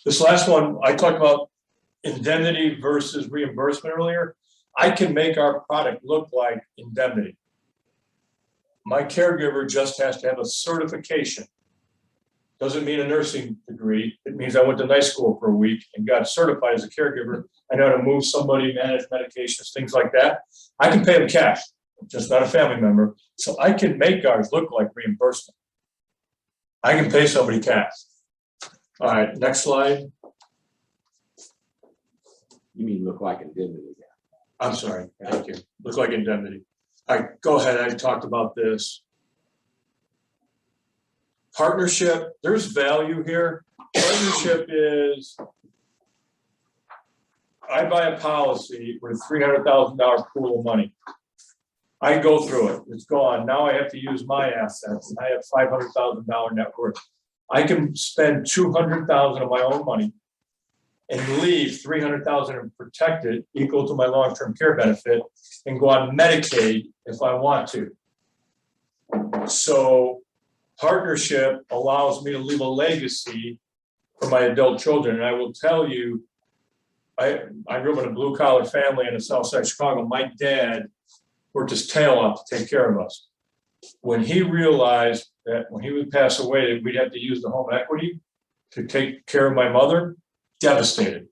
This last one, I talked about indemnity versus reimbursement earlier. I can make our product look like indemnity. My caregiver just has to have a certification. Doesn't mean a nursing degree. It means I went to night school for a week and got certified as a caregiver. I know how to move somebody, manage medications, things like that. I can pay them cash, just not a family member. So I can make ours look like reimbursement. I can pay somebody cash. All right, next slide. You mean look like indemnity? I'm sorry, thank you. Look like indemnity. All right, go ahead, I talked about this. Partnership, there's value here. Partnership is, I buy a policy with $300,000 pool of money. I go through it, it's gone. Now I have to use my assets, and I have $500,000 net worth. I can spend $200,000 of my own money and leave $300,000 and protect it, equal to my long-term care benefit, and go on Medicaid if I want to. So partnership allows me to leave a legacy for my adult children. And I will tell you, I grew up in a blue-collar family in the south side of Chicago. My dad worked his tail off to take care of us. When he realized that when he would pass away, we'd have to use the home equity to take care of my mother, devastated,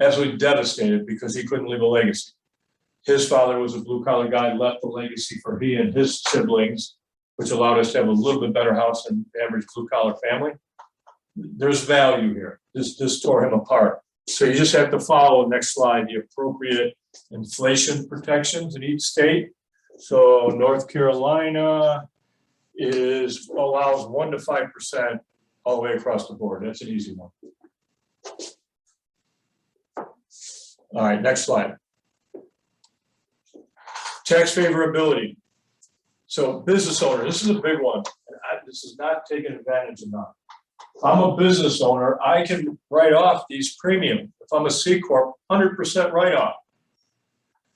absolutely devastated, because he couldn't leave a legacy. His father was a blue-collar guy, left a legacy for he and his siblings which allowed us to have a little bit better house than the average blue collar family. There's value here. This tore him apart. So you just have to follow, next slide, the appropriate inflation protections in each state. So North Carolina allows 1 to 5% all the way across the board. That's an easy one. All right, next slide. Tax favorability. So business owner, this is a big one. This is not taken advantage enough. If I'm a business owner, I can write off these premiums. If I'm a C Corp, 100% write off.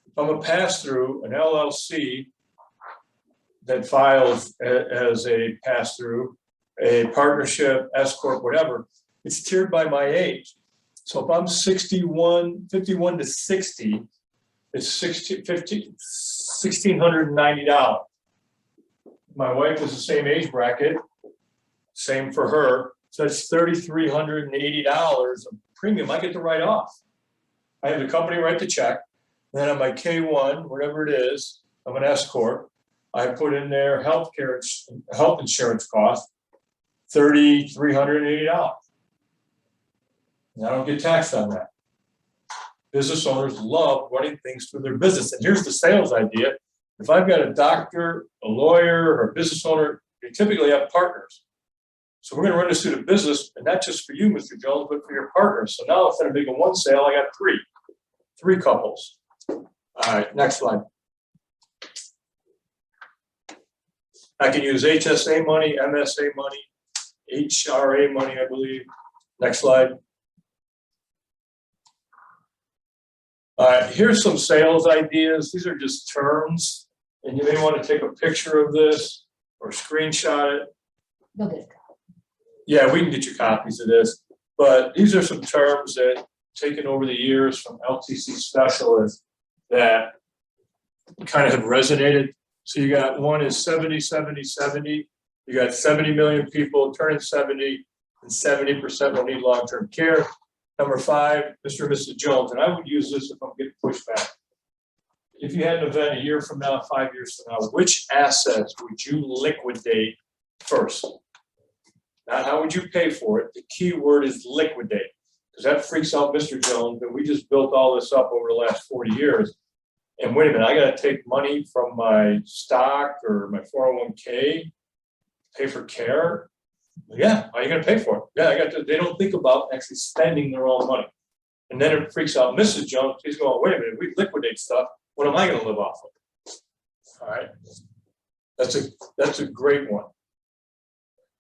If I'm a pass-through, an LLC that files as a pass-through, a partnership, S Corp, whatever, it's tiered by my age. So if I'm 51 to 60, it's $1,690. My wife is the same age bracket, same for her. So that's $3,380 of premium I get to write off. I have the company write the check. Then on my K1, whatever it is, I'm an S Corp. I put in there health insurance cost, $3,380. And I don't get taxed on that. Business owners love running things through their business. And here's the sales idea. If I've got a doctor, a lawyer, or a business owner, they typically have partners. So we're going to run this through the business, and not just for you, Mr. Jones, but for your partners. So now instead of making one sale, I got three couples. All right, next slide. I can use HSA money, MSA money, HRA money, I believe. Next slide. All right, here's some sales ideas. These are just terms, and you may want to take a picture of this or screenshot it. You'll get it. Yeah, we can get you copies of this, but these are some terms that taken over the years from LTC specialists that kind of have resonated. So you got one is 70, 70, 70. You got 70 million people turning 70, and 70% will need long-term care. Number 5, Mr. and Mrs. Jones, and I would use this if I'm getting pushback. If you had an event a year from now, 5 years from now, which assets would you liquidate first? Not how would you pay for it? The key word is liquidate, because that freaks out Mr. Jones, and we just built all this up over the last 40 years. And wait a minute, I got to take money from my stock or my 401k, pay for care. Yeah, how are you going to pay for it? Yeah, I got to. They don't think about actually spending their own money. And then it freaks out Mrs. Jones. She's going, wait a minute, we liquidate stuff. What am I going to live off of? All right. That's a great one.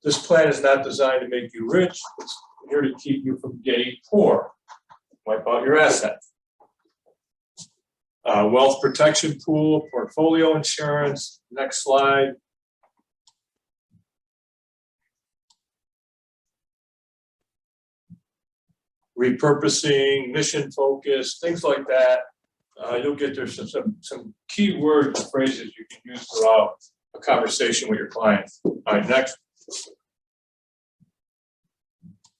This plan is not designed to make you rich. It's here to keep you from getting poor. Wipe out your assets. Wealth protection pool, portfolio insurance. Next slide. Repurposing, mission focus, things like that. You'll get there some key words and phrases you can use throughout a conversation with your clients. All right, next.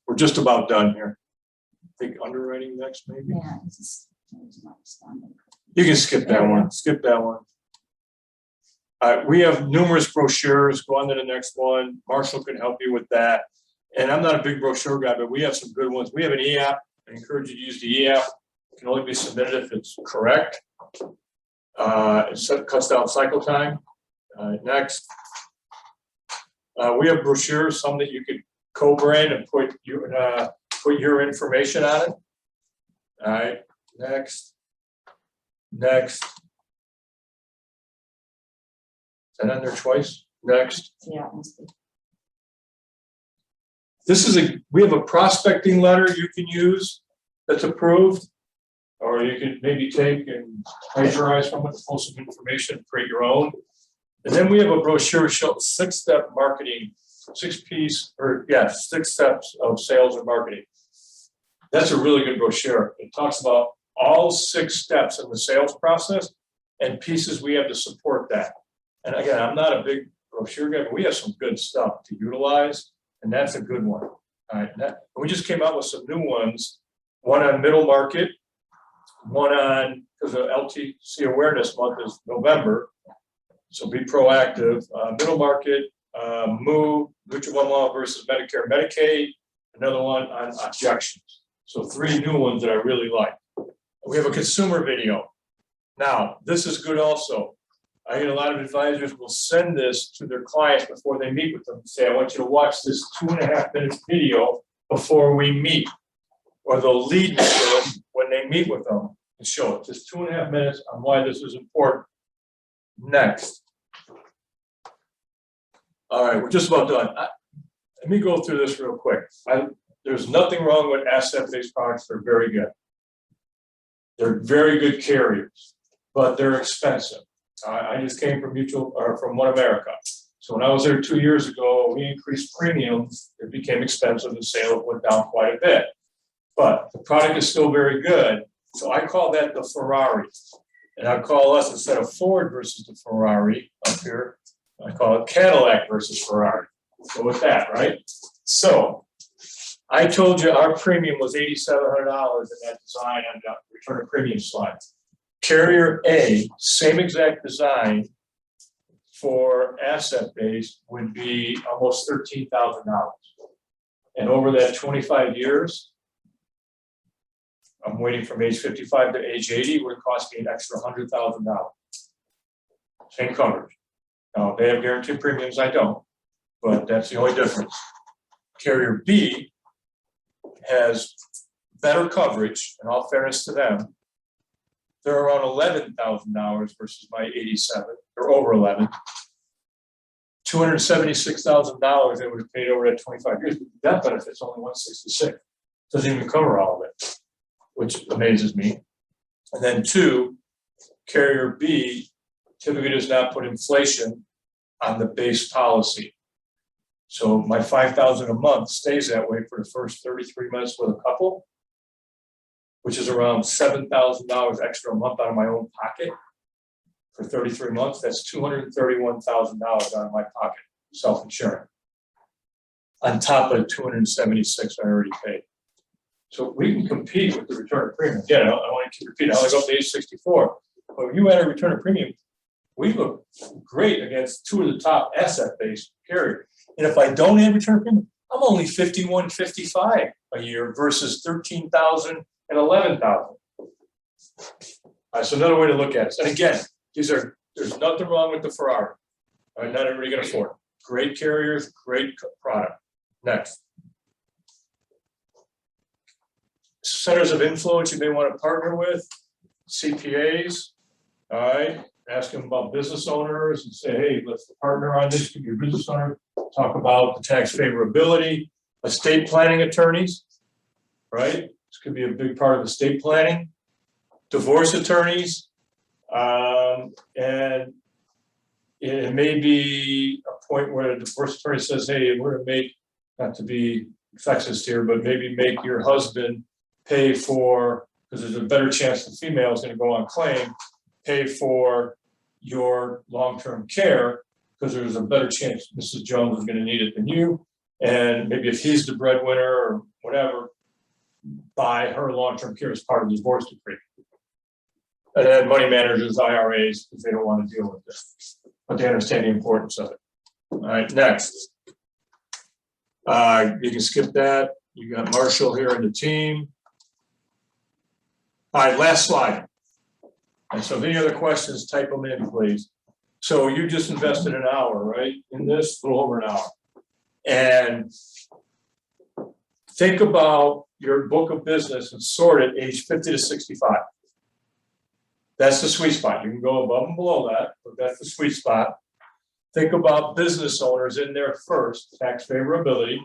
We're just about done here. I think underwriting next, maybe. Yeah, it's not responding. You can skip that one. Skip that one. We have numerous brochures. Go on to the next one. Marshall can help you with that. And I'm not a big brochure guy, but we have some good ones. We have an e-app. I encourage you to use the e-app. It can only be submitted if it's correct. It cuts down cycle time. Next. We have brochures, some that you could co-brand and put your information on it. All right, next. Next. Is that on there twice? Next. Yeah, it must be. We have a prospecting letter you can use that's approved, or you can maybe take and plagiarize from it, pull some information, create your own. And then we have a brochure showing 6-step marketing, 6 steps of sales and marketing. That's a really good brochure. It talks about all 6 steps in the sales process and pieces we have to support that. And again, I'm not a big brochure guy, but we have some good stuff to utilize. And that's a good one. All right. We just came out with some new ones, one on middle market, one on, because the LTC Awareness Month is November. So be proactive. Middle market, MOO, mutual one law versus Medicare, Medicaid. Another one on objections. So 3 new ones that I really like. We have a consumer video. Now, this is good also. I get a lot of advisors will send this to their clients before they meet with them and say, I want you to watch this 2.5 minutes video before we meet. Or they'll lead with this when they meet with them and show it. Just 2.5 minutes on why this is important. Next. All right, we're just about done. Let me go through this real quick. There's nothing wrong with asset-based products. They're very good. They're very good carriers, but they're expensive. I just came from from One America. So when I was there 2 years ago, we increased premiums. It became expensive. The sale went down quite a bit, but the product is still very good. So I call that the Ferrari, and I call us, instead of Ford versus the Ferrari up here, I call it Cadillac versus Ferrari. So with that, right? So I told you our premium was $8,700 in that design on the return of premium slide. Carrier A, same exact design for asset-based would be almost $13,000. And over that 25 years, I'm waiting from age 55 to age 80, would cost me an extra $100,000. Same coverage. Now, they have guaranteed premiums, I don't, but that's the only difference. Carrier B has better coverage, in all fairness to them. They're around $11,000 versus my 87, or over 11. $276,000 they would have paid over that 25 years. That benefit's only 166. Doesn't even cover all of it, which amazes me. And then 2, Carrier B typically does not put inflation on the base policy. So my $5,000 a month stays that way for the first 33 months with a couple, which is around $7,000 extra a month out of my own pocket for 33 months. That's $231,000 out of my pocket, self-insuring, on top of $276 I already paid. So we can compete with the return of premium. Again, I want to keep repeating, I only go up to age 64. But when you add a return of premium, we look great against 2 of the top asset-based carriers. And if I don't add return of premium, I'm only $51.55 a year versus $13,000 and $11,000. That's another way to look at it. And again, there's nothing wrong with the Ferrari. All right, not everybody can afford it. Great carriers, great product. Next. Centers of influence you may want to partner with, CPAs. All right, ask them about business owners and say, hey, let's partner on this. Could be a business owner. Talk about the tax favorability. Estate planning attorneys, right? This could be a big part of estate planning. Divorce attorneys, and it may be a point where a divorce attorney says, hey, we're going to make, not to be sexist here, but maybe make your husband pay for, because there's a better chance the female is going to go on claim, pay for your long-term care, because there's a better chance Mrs. Jones is going to need it than you. And maybe if he's the breadwinner or whatever, buy her long-term care as part of the divorce decree. And then money managers, IRAs, because they don't want to deal with this, but they understand the importance of it. All right, next. You can skip that. You got Marshall here in the team. All right, last slide. And so if any other questions, type them in, please. So you just invested an hour, right? In this, a little over an hour. And think about your book of business and sort it age 50 to 65. That's the sweet spot. You can go above and below that, but that's the sweet spot. Think about business owners in there first, tax favorability.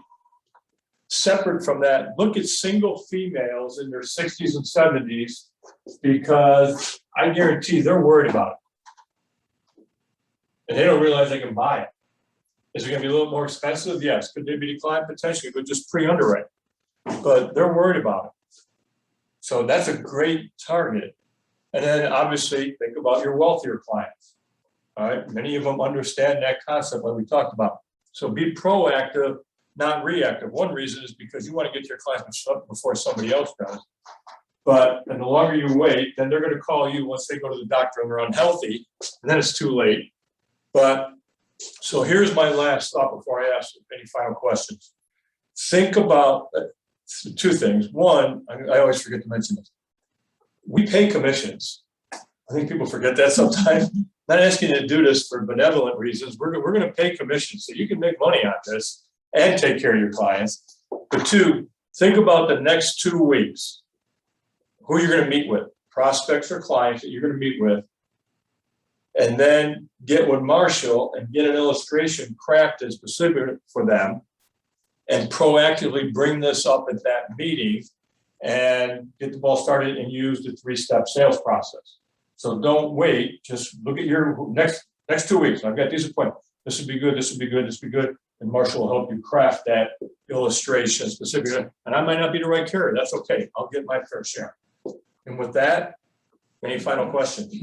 Separate from that, look at single females in their 60s and 70s, because I guarantee they're worried about it. And they don't realize they can buy it. Is it going to be a little more expensive? Yes. Could they be declined? Potentially, but just pre-underwrite. But they're worried about it. So that's a great target. And then obviously think about your wealthier clients. All right. Many of them understand that concept like we talked about. So be proactive, not reactive. One reason is because you want to get your clients before somebody else does. But and the longer you wait, then they're going to call you once they go to the doctor and they're unhealthy, and then it's too late. But, so here's my last thought before I ask any final questions. Think about two things. One, I always forget to mention this. We pay commissions. I think people forget that sometimes. Not asking you to do this for benevolent reasons. We're going to pay commissions, so you can make money on this and take care of your clients. But two, think about the next 2 weeks. Who you're going to meet with, prospects or clients that you're going to meet with. And then get with Marshall and get an illustration crafted specific for them and proactively bring this up at that meeting and get the ball started and use the 3-step sales process. So don't wait, just look at your next 2 weeks. I've got these appointments. This would be good, this would be good, this would be good. And Marshall will help you craft that illustration specifically. And I might not be the right carrier, that's okay. I'll get my fair share. And with that, any final questions?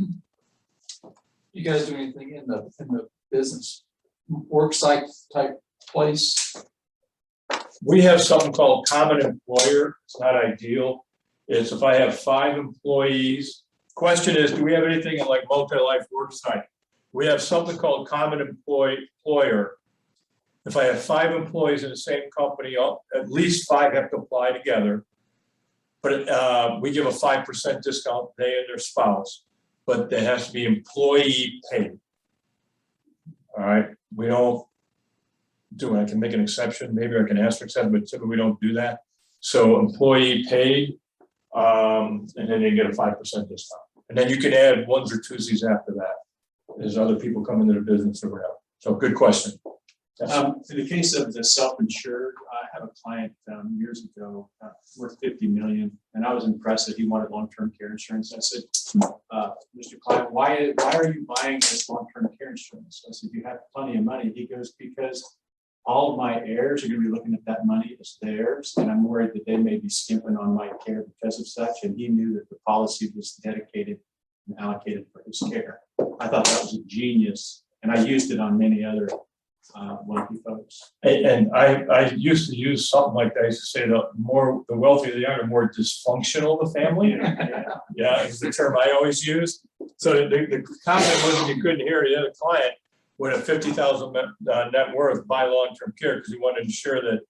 You guys do anything in the business work site type place? We have something called common employer. It's not ideal. It's if I have 5 employees. Question is, do we have anything in like multi-life work site? We have something called common employer. If I have 5 employees in the same company, at least 5 have to apply together. But we give a 5% discount, they and their spouse, but it has to be employee paid. All right, we don't do it. I can make an exception, maybe I can ask for exception, but typically we don't do that. So employee paid, and then they get a 5% discount. And then you can add 1s or 2s after that, as other people come into the business or whatever. So good question. In the case of the self-insured, I have a client years ago worth 50 million, and I was impressed that he wanted long-term care insurance. I said, Mr. Client, why are you buying this long-term care insurance? I said, you have plenty of money. He goes, because all of my heirs are going to be looking at that money as theirs, and I'm worried that they may be skimping on my care because of such. And he knew that the policy was dedicated and allocated for his care. I thought that was a genius, and I used it on many other wealthy folks. And I used to use something like that. I used to say the wealthier they are, the more dysfunctional the family. Yeah, is the term I always use. So the comment was, you couldn't hear the other client with a 50,000 net worth buy long-term care because he wanted to ensure that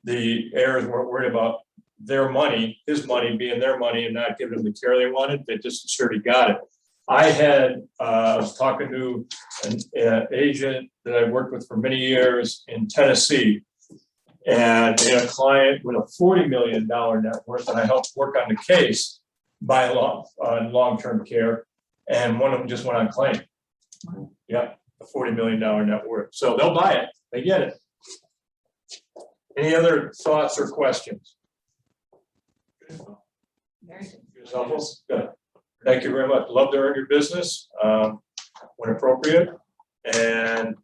the heirs weren't worried about their money, his money being their money and not giving them the care they wanted. They just ensured he got it. I was talking to an agent that I worked with for many years in Tennessee, and they had a client with a $40 million net worth, and I helped work on the case by long-term care, and one of them just went on claim. Yeah, a $40 million net worth. So they'll buy it, they get it. Any other thoughts or questions? Very good. Good. Thank you very much. Love to earn your business when appropriate. And